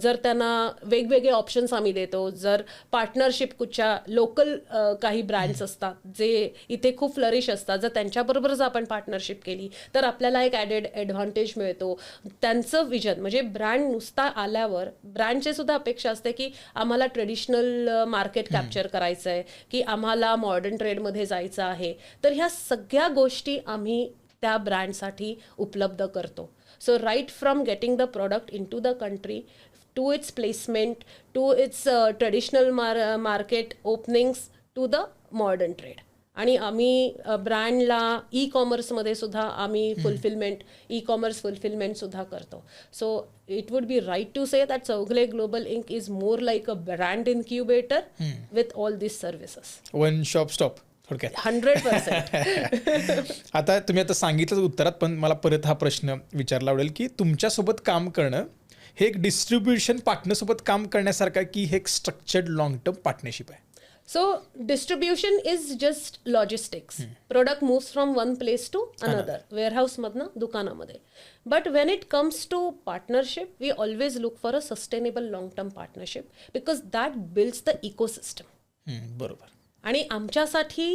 जर त्यांना वेगवेगळे ऑप्शन्स आम्ही देतो. जर पार्टनरशिप कुठच्या लोकल काही ब्रँड्स असतात जे इथे खूप फ्लरिश असतात, जर त्यांच्याबरोबर जर आपण पार्टनरशिप केली तर आपल्याला एक ॲडेड ॲडव्हान्टेज मिळतो. त्यांचं विजन म्हणजे ब्रँड नुसता आल्यावर ब्रँडची सुद्धा अपेक्षा असते की आम्हाला ट्रेडिशनल मार्केट कॅप्चर करायचं आहे, की आम्हाला मॉडर्न ट्रेडमध्ये जायचं आहे. तर ह्या सगळ्या गोष्टी आम्ही त्या ब्रँडसाठी उपलब्ध करतो. So right from getting the product into the country, to its placement, to its traditional market openings, to the modern trade. आणि आम्ही ब्रँडला ई कॉमर्समध्ये सुद्धा आम्ही फुलफिलमेंट, ई कॉमर्स फुलफिलमेंटसुद्धा करतो. So it would be right to say that Chougule global inc is more like a brand incubator with all this services. One shop stop थोडक्यात. 100%. आता तुम्ही आता सांगितलं उत्तरात, पण मला परत हा प्रश्न विचारला आवडेल की तुमच्यासोबत काम करणं हे एक डिस्ट्रीब्युशन पार्टनरसोबत काम करण्यासारखं की हे एक स्ट्रक्चर्ड लॉंग टर्म पार्टनरशिप आहे? So distribution is just logistics. Product moves from one place to another. Warehouse मधनं दुकानामध्ये. But when it comes to partnership, we always look for a sustainable long-term partnership because that builds the ecosystem. बरोबर. आणि आमच्यासाठी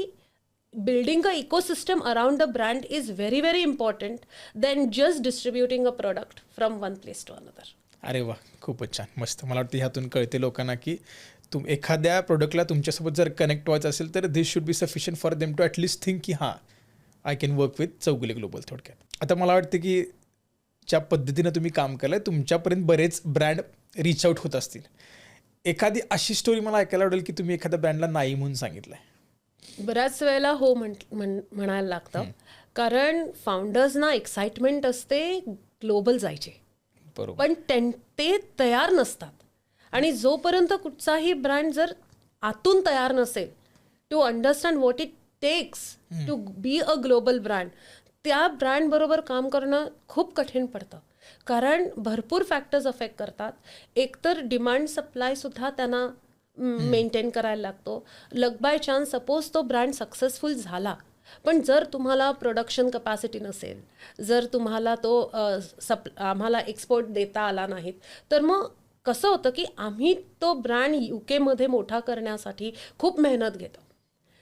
building a ecosystem around the brand is very, very important than just distributing a product from one place to another. अरे वा, खूपच छान, मस्त. मला वाटतं ह्यातून कळते लोकांना की एखाद्या प्रोडक्टला तुमच्यासोबत जर कनेक्ट व्हायचं असेल तर this should be sufficient for them to at least think की हां, I can work with Chougule global थोडक्यात. आता मला वाटतं की ज्या पद्धतीनं तुम्ही काम केलं आहे, तुमच्यापर्यंत बरेच ब्रँड रीच आउट होत असतील. एखादी अशी स्टोरी मला ऐकायला आवडेल की तुम्ही एखाद्या ब्रँडला नाही म्हणून सांगितलं आहे? बऱ्याच वेळेला हो म्हणायला लागतं, कारण फाउंडर्सना एक्साइटमेंट असते ग्लोबल जायचे, बरोबर, पण ते तयार नसतात. आणि जोपर्यंत कुठचाही ब्रँड जर आतून तयार नसेल to understand what it takes to be a global brand, त्या ब्रँड बरोबर काम करणं खूप कठीण पडतं. कारण भरपूर फॅक्टर्स अफेक्ट करतात. एकतर डिमांड सप्लाय सुद्धा त्यांना मेंटेन करायला लागतो. लक बाय चान्स सपोज तो ब्रँड सक्सेसफुल झाला, पण जर तुम्हाला प्रोडक्शन कपॅसिटी नसेल, जर तुम्हाला तो आम्हाला एक्सपोर्ट देता आला नाहीत, तर मग कसं होतं की आम्ही तो ब्रँड UK मध्ये मोठा करण्यासाठी खूप मेहनत घेतो.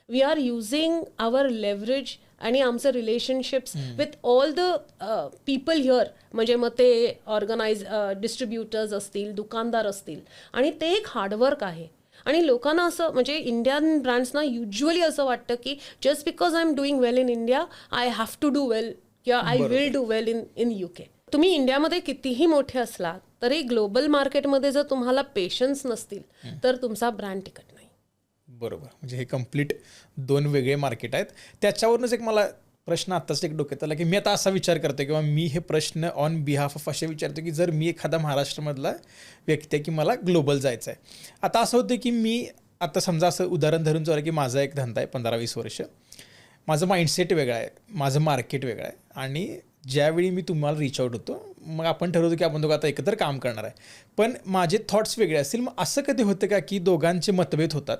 We are using our leverage आणि आमचं relationships with all the people here. म्हणजे मग ते डिस्ट्रीब्युटर्स असतील, दुकानदार असतील, आणि ते एक हार्डवर्क आहे. आणि लोकांना असं म्हणजे इंडियन ब्रँड्सना युज्युअली असं वाटतं की just because I am doing well in India I have to do well किंवा I will do well in UK. तुम्ही इंडियामध्ये कितीही मोठे असलात तरी ग्लोबल मार्केटमध्ये जर तुम्हाला पेशन्स नसतील तर तुमचा ब्रँड टिकत नाही. बरोबर. म्हणजे हे कम्प्लीट 2 वेगळे मार्केट आहेत. त्याच्यावरूनच एक मला प्रश्न आत्ताच एक डोक्यात आला की मी आता असा विचार करतो किंवा मी हे प्रश्न ऑन बिहाफ ऑफ असे विचारतो की जर मी एखादा महाराष्ट्रामधला व्यक्ती आहे की मला ग्लोबल जायचं आहे. आता असं होतं की मी आता समजा असं उदाहरण धरून चालू की माझा एक धंदा आहे 15-20 वर्ष, माझं माइंडसेट वेगळं आहे, माझं मार्केट वेगळं आहे, आणि ज्यावेळी मी तुम्हाला रीच आउट होतो मग आपण ठरवतो की आपण दोघं आता एकत्र काम करणार आहे, पण माझे थॉट्स वेगळे असतील. मग असं कधी होतं का की दोघांचे मतभेद होतात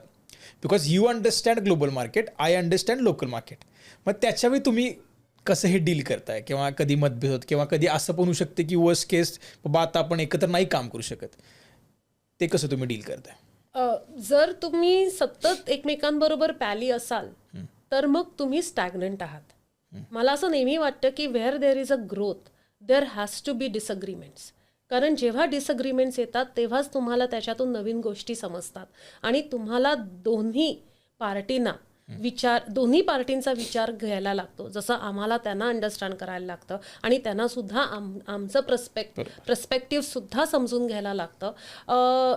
because you understand global market, I understand local market. मग त्याच्यावेळी तुम्ही कसं हे डील करताय, किंवा कधी मतभेद होत, किंवा कधी असं पण होऊ शकते की वर्स्ट केस बाबा आता आपण एकत्र नाही काम करू शकत, ते कसं तुम्ही डील करताय? जर तुम्ही सतत एकमेकांबरोबर पॅली असाल तर मग तुम्ही स्टॅग्नंट आहात. मला असं नेहमी वाटतं की where there is a growth there has to be disagreements. कारण जेव्हा डिसअग्रीमेंट्स येतात तेव्हाच तुम्हाला त्याच्यातून नवीन गोष्टी समजतात आणि तुम्हाला दोन्ही पार्टींचा विचार घ्यायला लागतो. जसं आम्हाला त्यांना अंडरस्टँड करायला लागतं आणि त्यांना सुद्धा आमचं पर्स्पेक्टिव्ह सुद्धा समजून घ्यायला लागतं.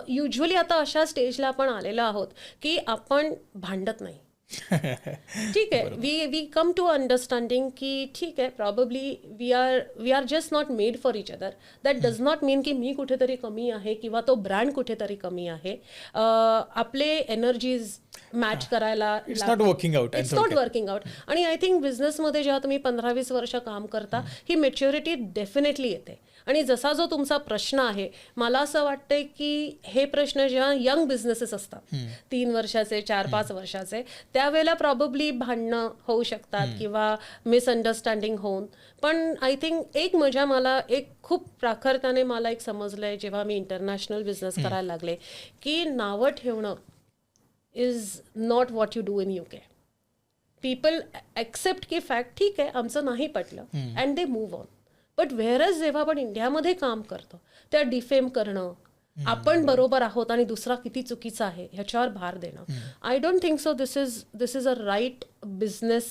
युजली आता अशा स्टेजला आपण आलेलो आहोत की आपण भांडत नाही. ठीक आहे, वी कम टू अंडरस्टँडिंग की ठीक आहे, probably we are just not made for each other. That does not mean की मी कुठेतरी कमी आहे किंवा तो ब्रँड कुठेतरी कमी आहे. आपले एनर्जीज मॅच करायला इट्स नॉट वर्किंग आउट. आणि आय थिंक बिझनेसमध्ये जेव्हा तुम्ही 15-20 वर्ष काम करता ही मॅच्युरिटी डेफिनेटली येते. आणि जसा जो तुमचा प्रश्न आहे, मला असं वाटतंय की हे प्रश्न जेव्हा यंग बिझनेसेस असतात 3 वर्षाचे 4-5 वर्षाचे, त्यावेळेला प्रॉबेबली भांडणं होऊ शकतात किंवा मिसअंडरस्टँडिंग होऊन. पण आय थिंक एक मला एक खूप प्राखरतेने मला एक समजलंय जेव्हा मी इंटरनॅशनल बिझनेस करायला लागले की नावं ठेवणं is not what you do in UK. People accept की फॅक्ट ठीक आहे आमचं नाही पटलं and they move on. But whereas जेव्हा आपण इंडियामध्ये काम करतो त्या डिफेम करणं, आपण बरोबर आहोत आणि दुसरा किती चुकीचा आहे ह्याच्यावर भार देणं, I don't think so this is a right business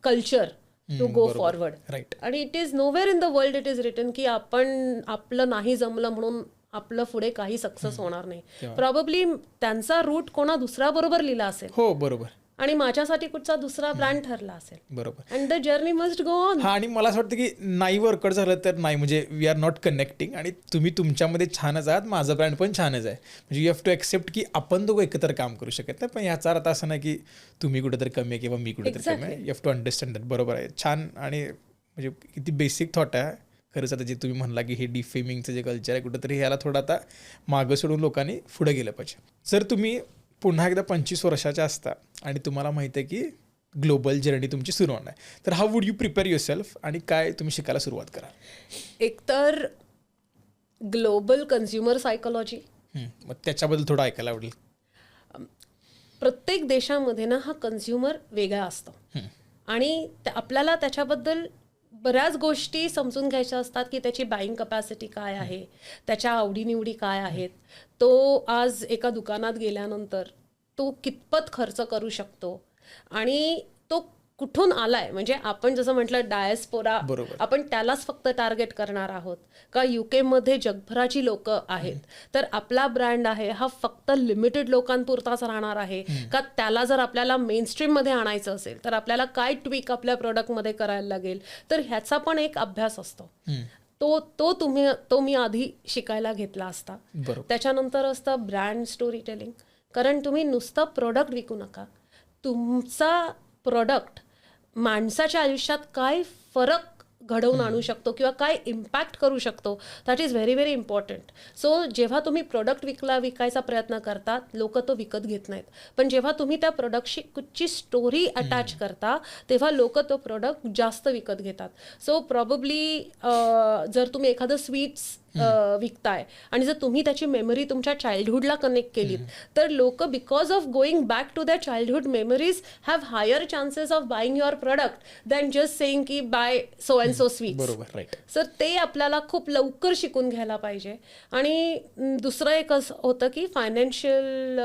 culture to go forward. आणि it is nowhere in the world it is written की आपलं नाही जमलं म्हणून आपलं पुढे काही सक्सेस होणार नाही. प्रॉबेबली त्यांचा रूट कोणा दुसऱ्याबरोबर लिहिला असेल. हो बरोबर. आणि माझ्यासाठी कुठचा दुसरा ब्रँड ठरला असेल. बरोबर. And the journey must go on. आणि मला असं वाटतं की नाही वर्कआउट झालं तर नाही, म्हणजे वी आर नॉट कनेक्टिंग. आणि तुम्ही तुमच्यामध्ये छानच आहात, माझा ब्रँड पण छानच आहे. म्हणजे यू हॅव टू ॲक्सेप्ट की आपण दोघं एकत्र काम करू शकत नाही. पण याचा अर्थ असं नाही की तुम्ही कुठेतरी कमी आहे किंवा मी कुठेतरी कमी आहे. You have to understand that. बरोबर आहे. छान. आणि म्हणजे किती बेसिक थॉट आहे खरंच. आता जे तुम्ही म्हणला की हे डिफेमिंगचं जे कल्चर आहे कुठंतरी ह्याला थोडं आता मागं सोडून लोकांनी पुढे गेलं पाहिजे. जर तुम्ही पुन्हा एकदा 25 वर्षाच्या असता आणि तुम्हाला माहिती आहे की ग्लोबल जर्नी तुमची सुरू होणार आहे, तर how would you prepare your self आणि काय तुम्ही शिकायला सुरुवात करा? एकतर ग्लोबल कन्झ्युमर सायकोलॉजी. मग त्याच्याबद्दल थोडं ऐकायला आवडेल. प्रत्येक देशामध्ये ना हा कन्झ्युमर वेगळा असतो आणि आपल्याला त्याच्याबद्दल बऱ्याच गोष्टी समजून घ्यायच्या असतात की त्याची बाईंग कपॅसिटी काय आहे, त्याच्या आवडीनिवडी काय आहेत, तो आज एका दुकानात गेल्यानंतर तो कितपत खर्च करू शकतो आणि तो कुठून आलाय. म्हणजे आपण जसं म्हटलं डायस्पोरा, आपण त्यालाच फक्त टार्गेट करणार आहोत का UK मध्ये जगभराची लोक आहेत, तर आपला ब्रँड आहे हा फक्त लिमिटेड लोकांपुरताच राहणार आहे का, त्याला जर आपल्याला मेनस्ट्रीम मध्ये आणायचं असेल तर आपल्याला काय ट्विक आपल्या प्रोडक्टमध्ये करायला लागेल. तर ह्याचा पण एक अभ्यास असतो. तो मी आधी शिकायला घेतला असता. त्याच्यानंतर असतं ब्रँड स्टोरी टेलिंग. कारण तुम्ही नुसतं प्रोडक्ट विकू नका, तुमचा प्रोडक्ट माणसाच्या आयुष्यात काय फरक घडवून आणू शकतो किंवा काय इम्पॅक्ट करू शकतो, that is very very important. So जेव्हा तुम्ही प्रोडक्ट विकायचा प्रयत्न करता लोक तो विकत घेत नाहीत, पण जेव्हा तुम्ही त्या प्रोडक्टशी कुठची स्टोरी अटॅच करता तेव्हा लोक तो प्रोडक्ट जास्त विकत घेतात. सो प्रॉबेबली जर तुम्ही एखादं स्वीट्स विकताय आणि जर तुम्ही त्याची मेमरी तुमच्या चाइल्डहुडला कनेक्ट केलीत तर लोक because of going back to that childhood memories have higher chances of buying your product than just saying की buy so and so sweets. Sir ते आपल्याला खूप लवकर शिकून घ्यायला पाहिजे. आणि दुसरं एक असं होतं की फायनान्शियल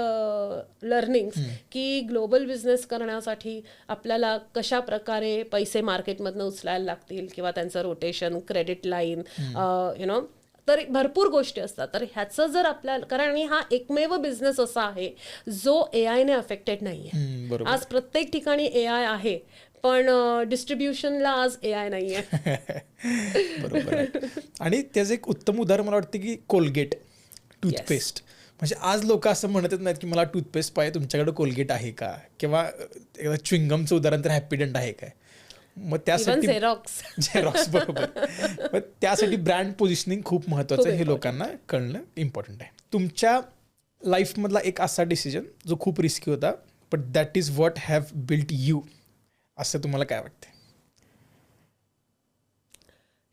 लर्निंग्स, की ग्लोबल बिझनेस करण्यासाठी आपल्याला कशा प्रकारे पैसे मार्केटमधनं उचलायला लागतील किंवा त्यांचं रोटेशन, क्रेडिट लाईन, तर भरपूर गोष्टी असतात. तर ह्याचं जर आपल्याला, कारण हा एकमेव बिझनेस असा आहे जो AI ने अफेक्टेड नाही आहे. आज प्रत्येक ठिकाणी AI आहे पण डिस्ट्रीब्युशनला आज AI नाही आहे. बरोबर आहे. आणि त्याचं एक उत्तम उदाहरण मला वाटतं की कोलगेट टूथपेस्ट. म्हणजे आज लोक असं म्हणतच नाहीत की मला टूथपेस्ट पाहिजे, तुमच्याकडे कोलगेट आहे का, किंवा च्युइंगमचं उदाहरण तर हॅपीडेंट आहे काय. मग त्यासाठी झेरॉक्स. बरोबर. मग त्यासाठी ब्रँड पोझिशनिंग खूप महत्त्वाचं आहे, हे लोकांना कळणं इम्पॉर्टंट आहे. तुमच्या लाईफमधला एक असा डिसिजन जो खूप रिस्की होता, but that is what have built you, असं तुम्हाला काय वाटतं?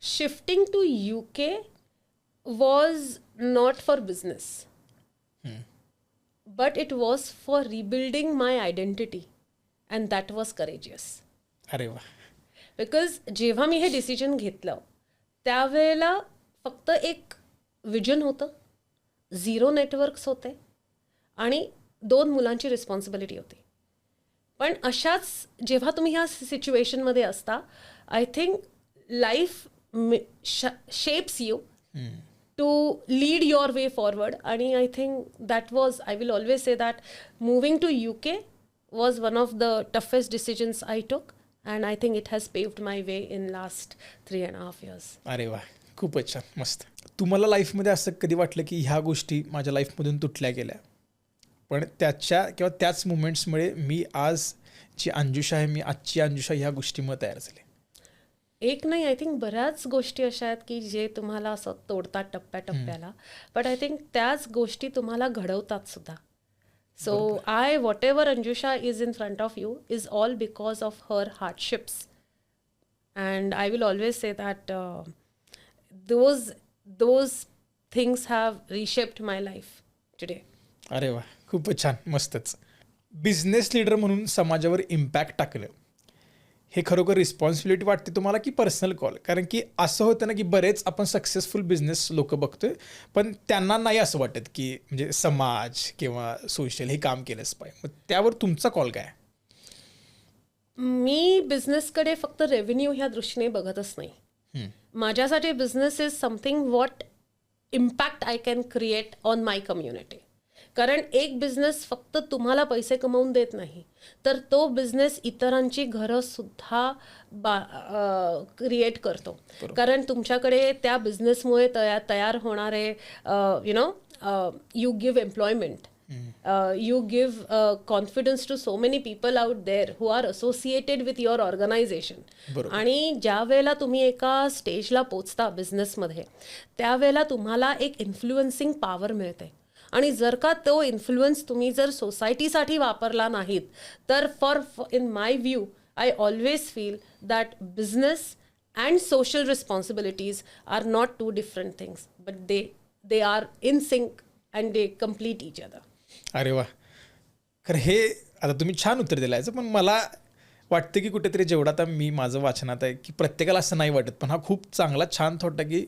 Shifting to UK was not for business, but it was for rebuilding my identity, and that was courageous. अरे वा. बिकॉज जेव्हा मी हे डिसिजन घेतलं त्यावेळेला फक्त एक विजन होतं, 0 नेटवर्क्स होते आणि 2 मुलांची रिस्पॉन्सिबिलिटी होती. पण अशाच जेव्हा तुम्ही ह्या सिच्युएशनमध्ये असता, I think life shapes you to lead your way forward. And I think that was, I will always say that moving to UK was one of the toughest decisions I took, and I think it has paved my way in last 3.5 years. अरे वा, खूपच छान, मस्त. तुम्हाला लाईफमध्ये असं कधी वाटलं की ह्या गोष्टी माझ्या लाईफमधून तुटल्या गेल्या, पण त्याच्या किंवा त्याच मुमेंट्समुळे मी आज जी अंजुषा आहे, मी आजची अंजुषा ह्या गोष्टीमुळे तयार झाले? एक नाही, आय थिंक बऱ्याच गोष्टी अशा आहेत की जे तुम्हाला असं तोडतात टप्प्याटप्प्याला, बट आय थिंक त्याच गोष्टी तुम्हाला घडवतात सुद्धा. So whatever Anjusha is in front of you is all because of her hardships, and I will always say that those things have reshaped my life today. अरे वा, खूपच छान, मस्तच. बिझनेस लीडर म्हणून समाजावर इम्पॅक्ट टाकलं, हे खरोखर रिस्पॉन्सिबिलिटी वाटते तुम्हाला की पर्सनल कॉल? कारण की असं होतं ना की बरेच आपण सक्सेसफुल बिझनेस लोक बघतोय, पण त्यांना नाही असं वाटत की म्हणजे समाज किंवा सोशल हे काम केलंच पाहिजे. मग त्यावर तुमचा कॉल काय? मी बिझनेसकडे फक्त रेव्हेन्यू ह्या दृष्टीने बघतच नाही. माझ्यासाठी business is something what impact I can create on my community. कारण एक बिझनेस फक्त तुम्हाला पैसे कमवून देत नाही, तर तो बिझनेस इतरांची घरं सुद्धा क्रिएट करतो. कारण तुमच्याकडे त्या बिझनेसमुळे तयार होणारे you give employment, you give confidence to so many people out there who are associated with your organization. आणि ज्या वेळेला तुम्ही एका स्टेजला पोचता बिझनेसमध्ये, त्यावेळेला तुम्हाला एक इन्फ्लुएन्सिंग पॉवर मिळते. आणि जर का तो इन्फ्लुएन्स तुम्ही जर सोसायटीसाठी वापरला नाहीत, तर in my view I always feel that business and social responsibilities are not 2 different things, but they are in sync and they complete each other. अरे वा, खरं हे आता तुम्ही छान उत्तर दिलं याचं, पण मला वाटतं की कुठेतरी जेवढं आता मी माझं वाचनात आहे की प्रत्येकाला असं नाही वाटत, पण हा खूप चांगला छान थॉट की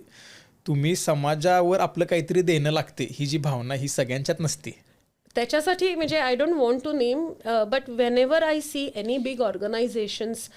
तुम्ही समाजावर आपलं काहीतरी देणं लागते, ही जी भावना ही सगळ्यांच्यात नसते. त्याच्यासाठी म्हणजे I don't want to name, but whenever I see any big organisations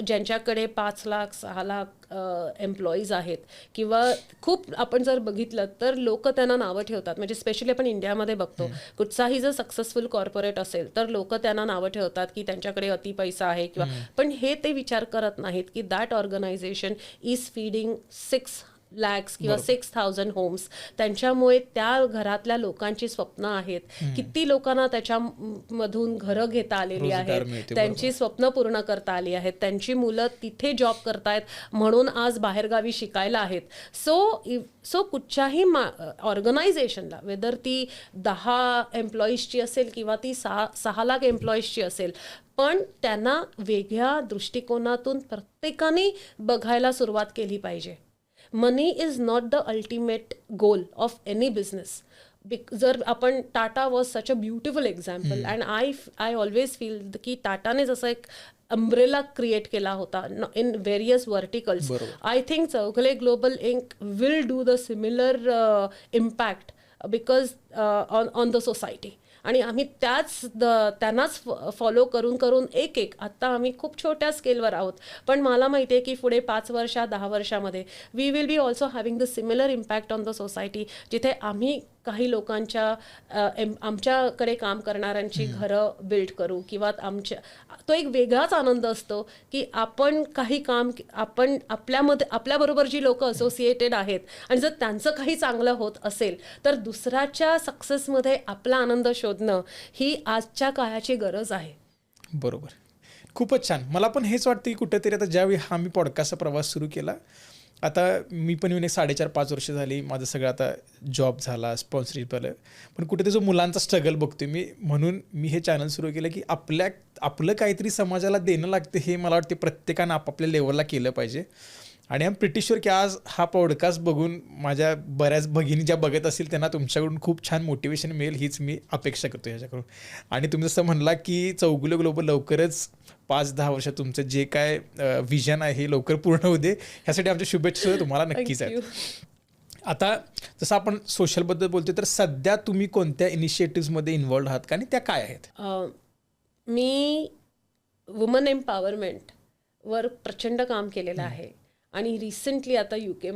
ज्यांच्याकडे 5 लाख 6 लाख एम्प्लॉईज आहेत, किंवा खूप आपण जर बघितलं तर लोक त्यांना नावं ठेवतात. म्हणजे स्पेशली आपण इंडियामध्ये बघतो, कुठचाही जर सक्सेसफुल कॉर्पोरेट असेल तर लोक त्यांना नावं ठेवतात की त्यांच्याकडे अति पैसा आहे किंवा, पण हे ते विचार करत नाहीत की that organisation is feeding 6 lakhs किंवा 6,000 होम्स. त्यांच्यामुळे त्या घरातल्या लोकांची स्वप्न आहेत, किती लोकांना त्याच्यामधून घरं घेता आलेली आहेत, त्यांची स्वप्न पूर्ण करता आली आहेत, त्यांची मुलं तिथे जॉब करतायत म्हणून आज बाहेरगावी शिकायला आहेत. सो कुठच्याही ऑर्गनायझेशनला, वेदर ती 10 एम्प्लॉईजची असेल किंवा ती 6 लाख एम्प्लॉईजची असेल, पण त्यांना वेगळ्या दृष्टिकोनातून प्रत्येकाने बघायला सुरुवात केली पाहिजे. Money is not the ultimate goal of any business. जर आपण, Tata was such a beautiful example, and I always feel की टाटाने जसं एक अम्ब्रेला क्रिएट केला होता in various verticals. I think Chougule global inc will do the similar impact because on the society. आणि आम्ही त्यांनाच फॉलो करून एक आत्ता आम्ही खूप छोट्या स्केलवर आहोत, पण मला माहिती आहे की पुढे 5 वर्षात 10 वर्षामध्ये we will be also having the similar impact on the society, जिथे आम्ही काही लोकांच्या आमच्याकडे काम करणाऱ्यांची घरं बिल्ड करू, किंवा तो एक वेगळाच आनंद असतो की आपण काही काम, आपण आपल्याबरोबर जी लोक असोसिएटेड आहेत आणि जर त्यांचं काही चांगलं होत असेल तर दुसऱ्याच्या सक्सेसमध्ये आपला आनंद शोधणं ही आजच्या काळाची गरज आहे. बरोबर, खूपच छान. मला पण हेच वाटतं की कुठेतरी आता ज्यावेळी हा मी पॉडकास्टचा प्रवास सुरू केला आता मी पण येऊन एक 4.5-5 वर्ष झाली, माझं सगळं आता जॉब झाला, स्पॉन्सरशिप आलं, पण कुठे जो मुलांचा स्ट्रगल बघतोय मी, म्हणून मी हे चॅनल सुरू केलं की आपलं काहीतरी समाजाला देणं लागतं, हे मला वाटते प्रत्येकानं आपापल्या लेवलला केलं पाहिजे. आणि आय एम प्रिटी शुअर की आज हा पॉडकास्ट बघून माझ्या बऱ्याच भगिनी ज्या बघत असतील त्यांना तुमच्याकडून खूप छान मोटिवेशन मिळेल, हीच मी अपेक्षा करतो ह्याच्याकडून. आणि तुम्ही जसं म्हणला की चौगुले ग्लोबल लवकरच 5-10 वर्षात तुमचं जे काय विजन आहे हे लवकर पूर्ण होऊ दे, ह्यासाठी आमच्या शुभेच्छा तुम्हाला नक्कीच आहेत. आता जसं आपण सोशलबद्दल बोलतो, तर सध्या तुम्ही कोणत्या इनिशिएटिव्हमध्ये इन्व्हॉल्व आहात का, आणि त्या काय आहेत? मी वुमन एम्पॉवरमेंटवर प्रचंड काम केलेलं आहे. आणि रिसेंटली आता UK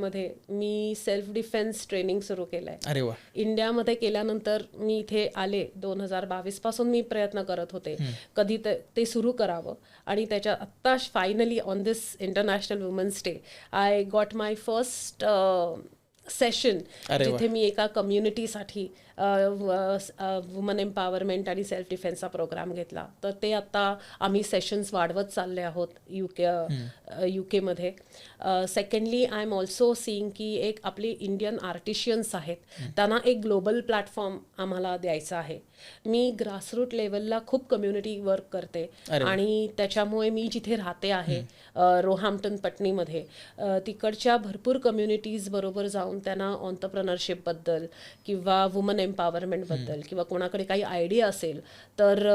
मी सेल्फ डिफेन्स ट्रेनिंग सुरू केलं आहे. अरे वा. इंडियामध्ये केल्यानंतर मी इथे आले 2022 पासून मी प्रयत्न करत होते कधी ते सुरू करावं. आणि त्याच्या आत्ता finally on this international women's day I got my first session, जिथे मी एका कम्युनिटीसाठी वुमन एम्पॉवरमेंट आणि सेल्फ डिफेन्सचा प्रोग्राम घेतला. तर ते आता आम्ही सेशन्स वाढवत चालले आहोत UK. Secondly I am also seeing की एक आपले इंडियन आर्टिशियन्स आहेत, त्यांना एक ग्लोबल प्लॅटफॉर्म आम्हाला द्यायचा आहे. मी ग्रासरूट लेवलला खूप कम्युनिटी वर्क करते, आणि त्याच्यामुळे मी जिथे राहते आहे रोहाम्प्टन पटनीमध्ये, तिकडच्या भरपूर कम्युनिटीज बरोबर जाऊन त्यांना ऑन्टरप्रेनरशिपबद्दल किंवा वुमन एम्पॉवरमेंटबद्दल किंवा कोणाकडे काही आयडिया असेल तर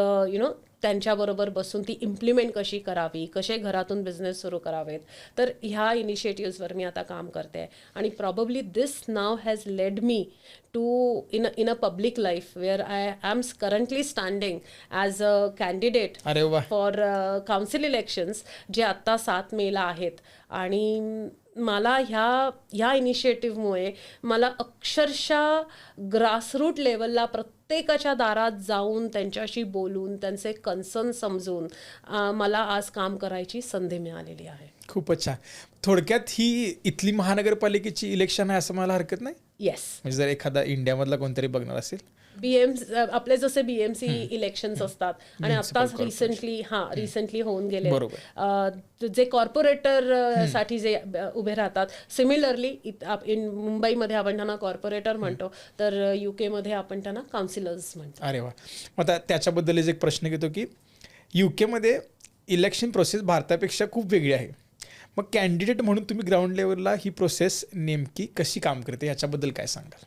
त्यांच्याबरोबर बसून ती इम्प्लिमेंट कशी करावी, कसे घरातून बिझनेस सुरू करावेत. तर ह्या इनिशिएटिव्हजवर मी आता काम करते. आणि प्रॉबब्ली दिस नाव has led me to in a public life where I am currently standing as a candidate for council elections, जे आत्ता 7 मेला आहेत. आणि मला ह्या इनिशिएटिव्हमुळे मला अक्षरशः ग्रासरूट लेवलला प्रत्येकाच्या दारात जाऊन त्यांच्याशी बोलून त्यांचे कन्सर्न समजून मला आज काम करायची संधी मिळालेली आहे. खूपच छान. थोडक्यात ही इथली महानगरपालिकेची इलेक्शन आहे असं मला हरकत नाही? येस. म्हणजे जर एखादा इंडियामधला कोणतरी बघणार असेल, आपले जसे BMC इलेक्शन्स असतात, आणि आत्ताच रिसेंटली होऊन गेले जे कॉर्पोरेटर साठी जे उभे राहतात. सिमिलरली मुंबईमध्ये आपण त्यांना कॉर्पोरेटर म्हणतो, तर UK आपण त्यांना काउन्सिलर्स म्हणतो. अरे वा. मग त्याच्याबद्दल एक प्रश्न घेतो की UK इलेक्शन प्रोसेस भारतापेक्षा खूप वेगळी आहे. मग कॅन्डिडेट म्हणून तुम्ही ग्राउंड लेवलला ही प्रोसेस नेमकी कशी काम करते याच्याबद्दल काय सांगाल?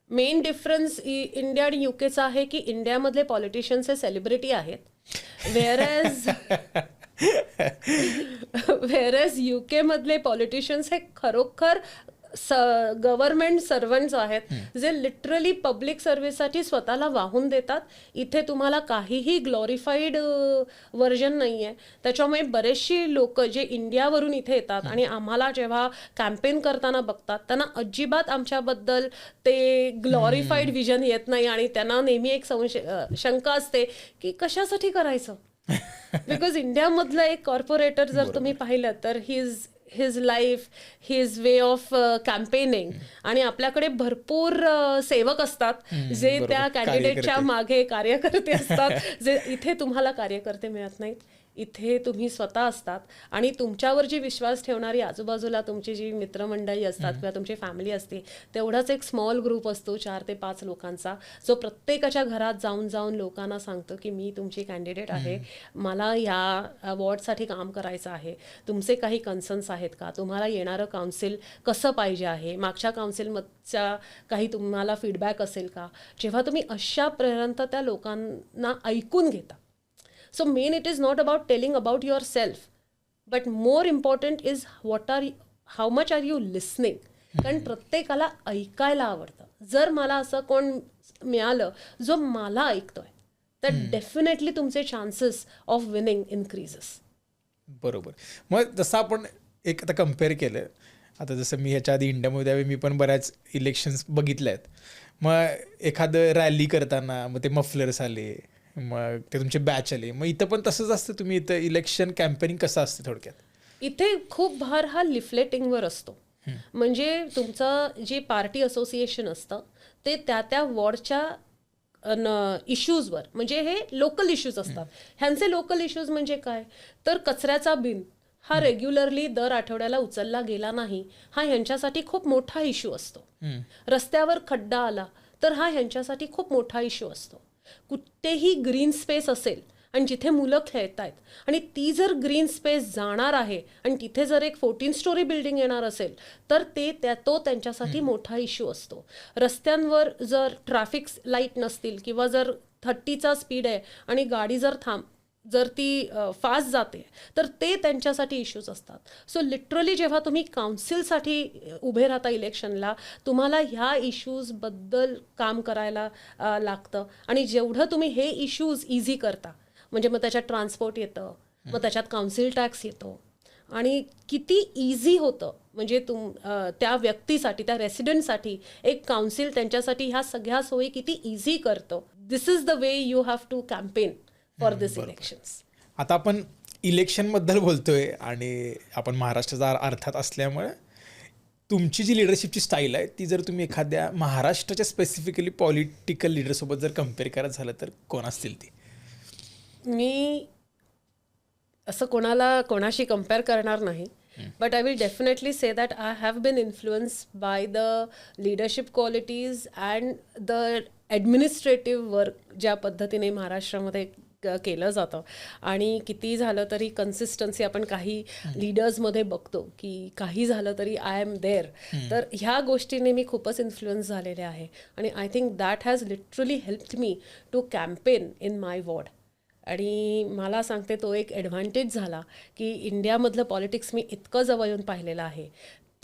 मेन डिफरन्स इंडिया आणि UKचा आहे की इंडियामधले पॉलिटिशियन्स हे सेलिब्रिटी आहेत, व्हेअरएज UK मधले पॉलिटिशियन्स हे खरोखर गव्हर्नमेंट सर्वंट्स आहेत, जे लिटरली पब्लिक सर्व्हिससाठी स्वतःला वाहून देतात. इथे तुम्हाला काहीही ग्लोरिफाईड व्हर्जन नाही आहे. त्याच्यामुळे बरेचशी लोक जे इंडियावरून इथे येतात आणि आम्हाला जेव्हा कॅम्पेन करताना बघतात, त्यांना अजिबात आमच्याबद्दल ते ग्लोरिफाईड विजन येत नाही, आणि त्यांना नेहमी एक शंका असते की कशासाठी करायचं. बिकॉज इंडियामधलं एक कॉर्पोरेटर जर तुम्ही पाहिलं तर his life, his way of campaigning, आणि आपल्याकडे भरपूर सेवक असतात जे त्या कॅन्डिडेटच्या मागे कार्यकर्ते असतात, जे इथे तुम्हाला कार्यकर्ते मिळत नाहीत. इथे तुम्ही स्वतः असतात, आणि तुमच्यावर जी विश्वास ठेवणारी आजूबाजूला तुमची जी मित्रमंडळी असतात किंवा तुमची फॅमिली असते, तेवढाच एक स्मॉल ग्रुप असतो 4 ते 5 लोकांचा, जो प्रत्येकाच्या घरात जाऊन लोकांना सांगतो की मी तुमची कॅन्डिडेट आहे, मला या अवॉर्डसाठी काम करायचं आहे, तुमचे काही कन्सर्न्स आहेत का, तुम्हाला येणारं काउन्सिल कसं पाहिजे आहे, मागच्या काउन्सिलमधच्या काही तुम्हाला फीडबॅक असेल का. जेव्हा तुम्ही अशापर्यंत त्या लोकांना ऐकून घेता. So main it is not about telling about yourself, but more important is how much are you listening. कारण प्रत्येकाला ऐकायला आवडतं. जर मला असं कोण मिळालं जो मला ऐकतोय, तर डेफिनेटली तुमचे चान्सेस ऑफ विनिंग इन्क्रीजेस. बरोबर. मग जसं आपण एक आता कम्पेअर केलं, आता जसं मी ह्याच्या आधी इंडियामध्ये मी पण बऱ्याच इलेक्शन्स बघितले आहेत. मग एखादं रॅली करताना मग ते मफलर्स आले, मग ते तुमचे बॅच आले, मग इथं पण तसंच असतं? तुम्ही इथं इलेक्शन कॅम्पेनिंग कसं असतं थोडक्यात? इथे खूप भार हा लिफलेटिंगवर असतो. म्हणजे तुमचं जे पार्टी असोसिएशन असतं ते त्या वॉर्डच्या इश्यूजवर, म्हणजे हे लोकल इश्यूज असतात. ह्यांचे लोकल इश्यूज म्हणजे काय, तर कचऱ्याचा बिन हा रेग्युलरली दर आठवड्याला उचलला गेला नाही, हा ह्यांच्यासाठी खूप मोठा इश्यू असतो. रस्त्यावर खड्डा आला तर हा ह्यांच्यासाठी खूप मोठा इश्यू असतो. कुठेही ग्रीन स्पेस असेल आणि जिथे मुलं खेळत आहेत आणि ती जर ग्रीन स्पेस जाणार आहे आणि तिथे जर एक 14 स्टोरी बिल्डिंग येणार असेल तर तो त्यांच्यासाठी मोठा इश्यू असतो. रस्त्यांवर जर ट्रॅफिक लाईट नसतील किंवा जर 30चा स्पीड आहे आणि गाडी जर ती फास्ट जाते तर ते त्यांच्यासाठी इश्यूज असतात. सो लिटरली जेव्हा तुम्ही काउन्सिलसाठी उभे राहता इलेक्शनला, तुम्हाला ह्या इश्यूजबद्दल काम करायला लागतं. आणि जेवढं तुम्ही हे इश्यूज इझी करता, म्हणजे मग त्याच्यात ट्रान्सपोर्ट येतं, मग त्याच्यात काउन्सिल टॅक्स येतो आणि किती इझी होतं. म्हणजे त्या व्यक्तीसाठी, त्या रेसिडेंटसाठी एक काउन्सिल त्यांच्यासाठी ह्या सगळ्या सोयी किती इझी करतं. This is the way you have to campaign for this elections. आता आपण इलेक्शनबद्दल बोलतोय आणि आपण महाराष्ट्राचा अर्थात असल्यामुळे तुमची जी लिडरशिपची स्टाईल आहे ती जर तुम्ही एखाद्या महाराष्ट्राच्या स्पेसिफिकली पॉलिटिकल लीडरसोबत जर कम्पेअर करत झालं तर कोण असतील ती? मी असं कोणाशी कम्पेअर करणार नाही, but I will definitely say that I have been influenced by the leadership qualities and the administrative work ज्या पद्धतीने महाराष्ट्रामध्ये केलं जातं. आणि किती झालं तरी कन्सिस्टन्सी आपण काही लीडर्समध्ये बघतो की काही झालं तरी आय एम देअर. तर ह्या गोष्टीने मी खूपच इन्फ्लुएन्स झालेले आहे आणि I think that has literally helped me to campaign in my ward. आणि मला सांगते तो एक ॲडव्हान्टेज झाला की इंडियामधलं पॉलिटिक्स मी इतकं जवळ येऊन पाहिलेलं आहे.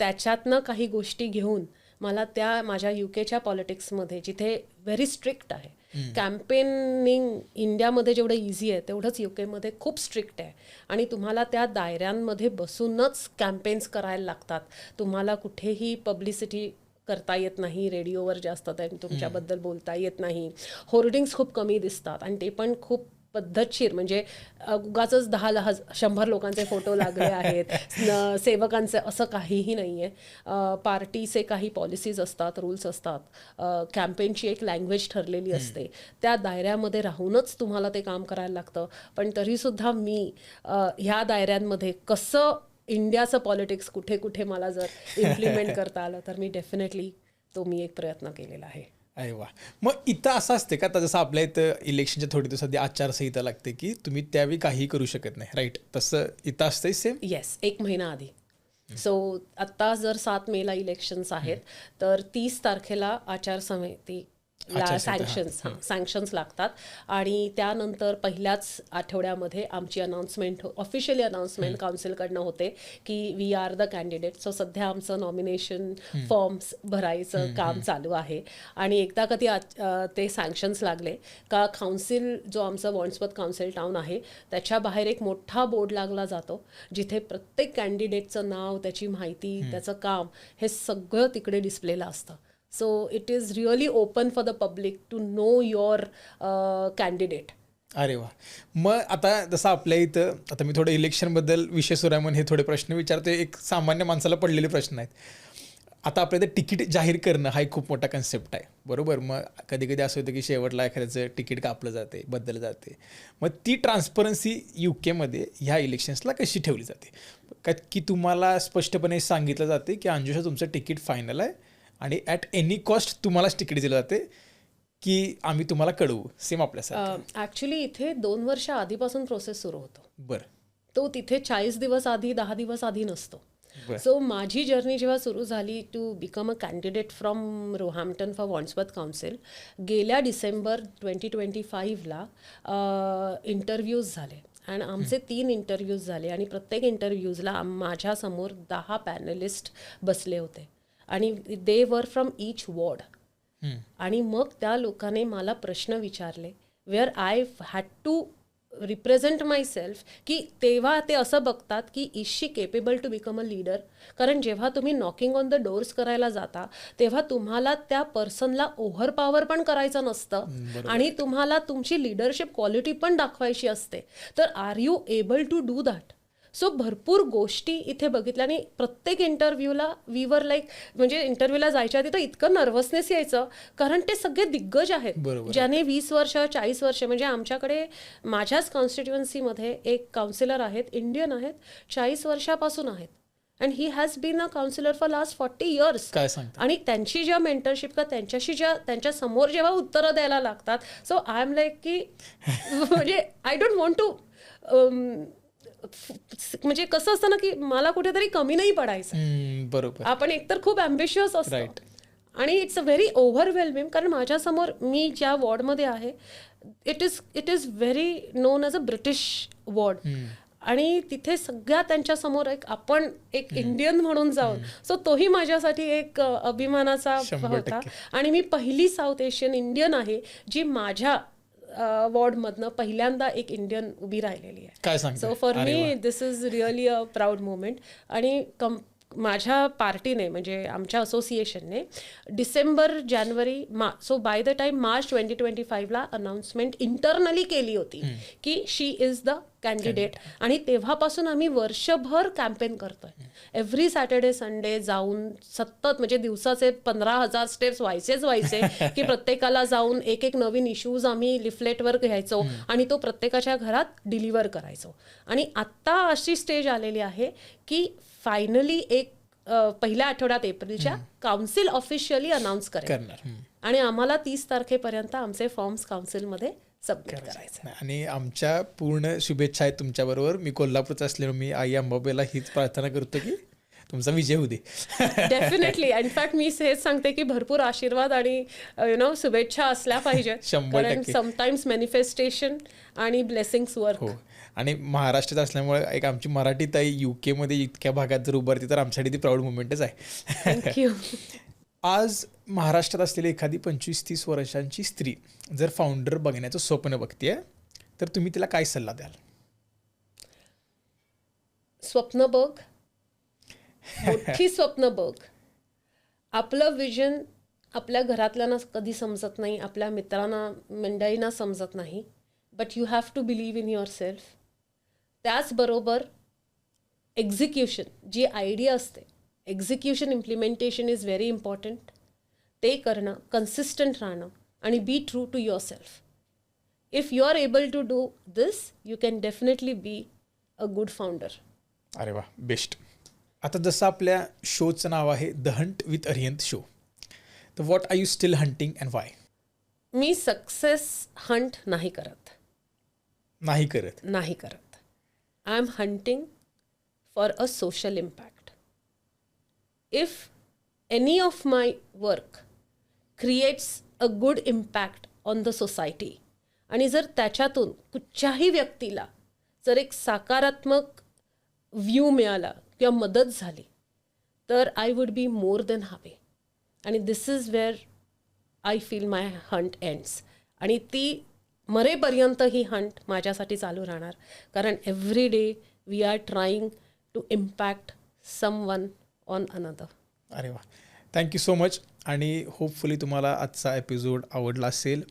त्याच्यातनं काही गोष्टी घेऊन मला त्या माझ्या UKच्या पॉलिटिक्समध्ये जिथे व्हेरी स्ट्रिक्ट आहे, कॅम्पेनिंग इंडियामध्ये जेवढं इझी आहे तेवढंच UKमध्ये खूप स्ट्रिक्ट आहे. आणि तुम्हाला त्या दायऱ्यांमध्ये बसूनच कॅम्पेन्स करायला लागतात. तुम्हाला कुठेही पब्लिसिटी करता येत नाही, रेडिओवर जास्त तुमच्याबद्दल बोलता येत नाही, होर्डिंग्स खूप कमी दिसतात आणि ते पण खूप पद्धतशीर. म्हणजे उगाचच 100 लोकांचे फोटो लागले आहेत, सेवकांचे, असं काहीही नाही आहे. पार्टीचे काही पॉलिसीज असतात, रूल्स असतात, कॅम्पेनची एक लँग्वेज ठरलेली असते, त्या दायऱ्यामध्ये राहूनच तुम्हाला ते काम करायला लागतं. पण तरीसुद्धा मी ह्या दायऱ्यांमध्ये कसं इंडियाचं पॉलिटिक्स कुठे कुठे मला जर इम्प्लिमेंट करता आलं तर मी डेफिनेटली मी एक प्रयत्न केलेला आहे. अरे वा. मग इथं असं असते का, आता जसं आपल्या इथं इलेक्शनच्या थोडी दिवस आधी आचारसंहिता लागते की तुम्ही त्यावेळी काहीही करू शकत नाही, राईट? तसं इथं असतंय सेम? येस, 1 महिना आधी. सो आत्ता जर 7 मेला इलेक्शन्स आहेत तर 30 तारखेला आचारसंहिता सँक्शन्स लागतात आणि त्यानंतर पहिल्याच आठवड्यामध्ये आमची ऑफिशियली अनाउन्समेंट काउन्सिलकडनं होते की we are the candidate. So सध्या आमचं नॉमिनेशन फॉर्म्स भरायचं काम चालू आहे. आणि एकदा कधी ते सँक्शन्स लागले का काउन्सिल, जो आमचं वॉन्ड्सवर्थ काउन्सिल टाउन आहे त्याच्या बाहेर एक मोठा बोर्ड लागला जातो जिथे प्रत्येक कॅन्डिडेटचं नाव, त्याची माहिती, त्याचं काम हे सगळं तिकडे डिस्प्लेला असतं. So it is really open for the public to know your candidate. अरे वा. मग आता जसं आपल्या इथं, आता मी थोडं इलेक्शनबद्दल विषय सुरू आहे म्हणून हे थोडे प्रश्न विचारतो, एक सामान्य माणसाला पडलेले प्रश्न आहेत. आता आपल्या इथं तिकीट जाहीर करणं हा एक खूप मोठा कन्सेप्ट आहे, बरोबर? मग कधी कधी असं होतं की शेवटला एखाद्याचं तिकीट कापलं जाते, बदललं जाते. मग ती ट्रान्सपरन्सी UKमध्ये ह्या इलेक्शन्सला कशी ठेवली जाते? की तुम्हाला स्पष्टपणे सांगितलं जाते की अंजुषा तुमचं तिकीट फायनल आहे आणि ॲट एनी कॉस्ट तुम्हालाच तिकीट दिलं जाते की आम्ही तुम्हाला कळवू, सेम आपल्यासारखं? ॲक्च्युली इथे 2 वर्ष आधीपासून प्रोसेस सुरू होतो. बरं. तो तिथे 40 दिवस आधी, 10 दिवस आधी नसतो. सो माझी जर्नी जेव्हा सुरू झाली to become a candidate from Roehampton for Wandsworth council, गेल्या डिसेंबर 2025ला इंटरव्ह्यूज झाले आणि आमचे 3 इंटरव्ह्यूज झाले आणि प्रत्येक इंटरव्ह्यूजला माझ्यासमोर 10 पॅनलिस्ट बसले होते आणि दे वर फ्रॉम ईच वॉर्ड. आणि मग त्या लोकांनी मला प्रश्न विचारले where I had to represent myself, की तेव्हा ते असं बघतात की is she capable to become a leader. कारण जेव्हा तुम्ही नॉकिंग ऑन द डोर्स करायला जाता तेव्हा तुम्हाला त्या पर्सनला ओव्हर पॉवर पण करायचं नसतं आणि तुम्हाला तुमची लिडरशिप क्वालिटी पण दाखवायची असते. तर are you able to do that? So भरपूर गोष्टी इथे बघितल्या आणि प्रत्येक इंटरव्ह्यूला वी वर लाईक म्हणजे इंटरव्ह्यूला जायच्या आधी तर इतकं नर्वसनेस यायचं कारण ते सगळे दिग्गज आहेत बरोबर. ज्याने 20 वर्ष 40 वर्ष म्हणजे आमच्याकडे माझ्याच कॉन्स्टिट्युएन्सीमध्ये एक काउन्सिलर आहेत इंडियन आहेत 40 वर्षापासून आहेत and he has been a counsellor for last 40 years काय सांगता? आणि त्यांची ज्या मेंटरशिप का त्यांच्याशी ज्या त्यांच्या समोर जेव्हा उत्तरं द्यायला लागतात सो आय एम लाईक की म्हणजे आय डोंट वॉन्ट टू म्हणजे कसं असतं ना की मला कुठेतरी कमी नाही पडायचं बरोबर. आपण एकतर खूप ॲम्बिशियस असतो Right. आणि इट्स अ व्हेरी ओव्हरवेल्मिंग कारण माझ्यासमोर मी ज्या वॉर्डमध्ये आहे it is very known as a British ward आणि तिथे सगळ्या त्यांच्यासमोर आपण एक इंडियन म्हणून जाऊन सो तोही माझ्यासाठी एक अभिमानाचा 100% होता आणि मी पहिली साऊथ एशियन इंडियन आहे जी माझ्या वॉर्डमधनं पहिल्यांदा एक इंडियन उभी राहिलेली आहे. काय सांगता? So for me this is really a proud moment आणि माझ्या पार्टीने म्हणजे आमच्या असोसिएशनने डिसेंबर जानेवारी so by the time March 2025ला अनाउन्समेंट इंटरनली केली होती की शी इज द कॅन्डिडेट आणि तेव्हापासून आम्ही वर्षभर कॅम्पेन करतोय. एव्हरी सॅटर्डे संडे जाऊन सतत म्हणजे दिवसाचे 15,000 स्टेप्स व्हायचे की प्रत्येकाला जाऊन एक एक नवीन इश्यूज आम्ही लिफलेटवर घ्यायचो आणि तो प्रत्येकाच्या घरात डिलिव्हर करायचो आणि आत्ता अशी स्टेज आलेली आहे की फायनली एक पहिल्या आठवड्यात एप्रिलच्या काउन्सिल ऑफिशियली अनाऊन्स करणार आणि आम्हाला 30 तारखेपर्यंत आमचे फॉर्म्स काउन्सिलमध्ये सबमिट करायचे. आणि आमच्या पूर्ण शुभेच्छा आहेत तुमच्याबरोबर. मी कोल्हापूरचा असल्यामुळे मी आई अंबाबाईला हीच प्रार्थना करतो की तुमचा विजय होऊ दे. डेफिनेटली. इनफॅक्ट मी हेच सांगते की भरपूर आशीर्वाद आणि शुभेच्छा असल्या पाहिजेत 100% कारण समटाइम्स मॅनिफेस्टेशन आणि ब्लेसिंग्स वर्क. हो आणि महाराष्ट्रात असल्यामुळे एक आमची मराठी ताई UK मध्ये इतक्या भागात जर उभारते तर आमच्यासाठी ती प्राऊड मुवमेंटच आहे. थँक्यू. आज महाराष्ट्रात असलेली एखादी 25-30 वर्षांची स्त्री जर फाउंडर बघण्याचं स्वप्न बघते तर तुम्ही तिला काय सल्ला द्याल? स्वप्न बघ, मोठी स्वप्न बघ. आपलं विजन आपल्या घरातल्यांना कधी समजत नाही, आपल्या मित्रांना मंडळींना समजत नाही, but you have to believe in yourself. त्याचबरोबर एक्झिक्युशन जी आयडिया असते, execution implementation is very important. ते करणं, कन्सिस्टंट राहणं आणि be true to yourself. If you are able to do this you can definitely be a good founder. अरे वा, best. आता जसं आपल्या शोचं नाव आहे the hunt with Arihant show, तर what are you still hunting and why? मी सक्सेस हंट नाही करत. I am hunting for a social impact. If any of my work creates a good impact on the society आणि जर त्याच्यातून कुठच्याही व्यक्तीला जर एक सकारात्मक व्ह्यू मिळाला किंवा मदत झाली तर I would be more than happy. आणि this is where I feel my hunt ends. आणि ती मरेपर्यंत ही हंट माझ्यासाठी चालू राहणार कारण every day we are trying to impact someone on another. अरे वा, थँक्यू सो मच. आणि होपफुली तुम्हाला आजचा एपिसोड आवडला असेल.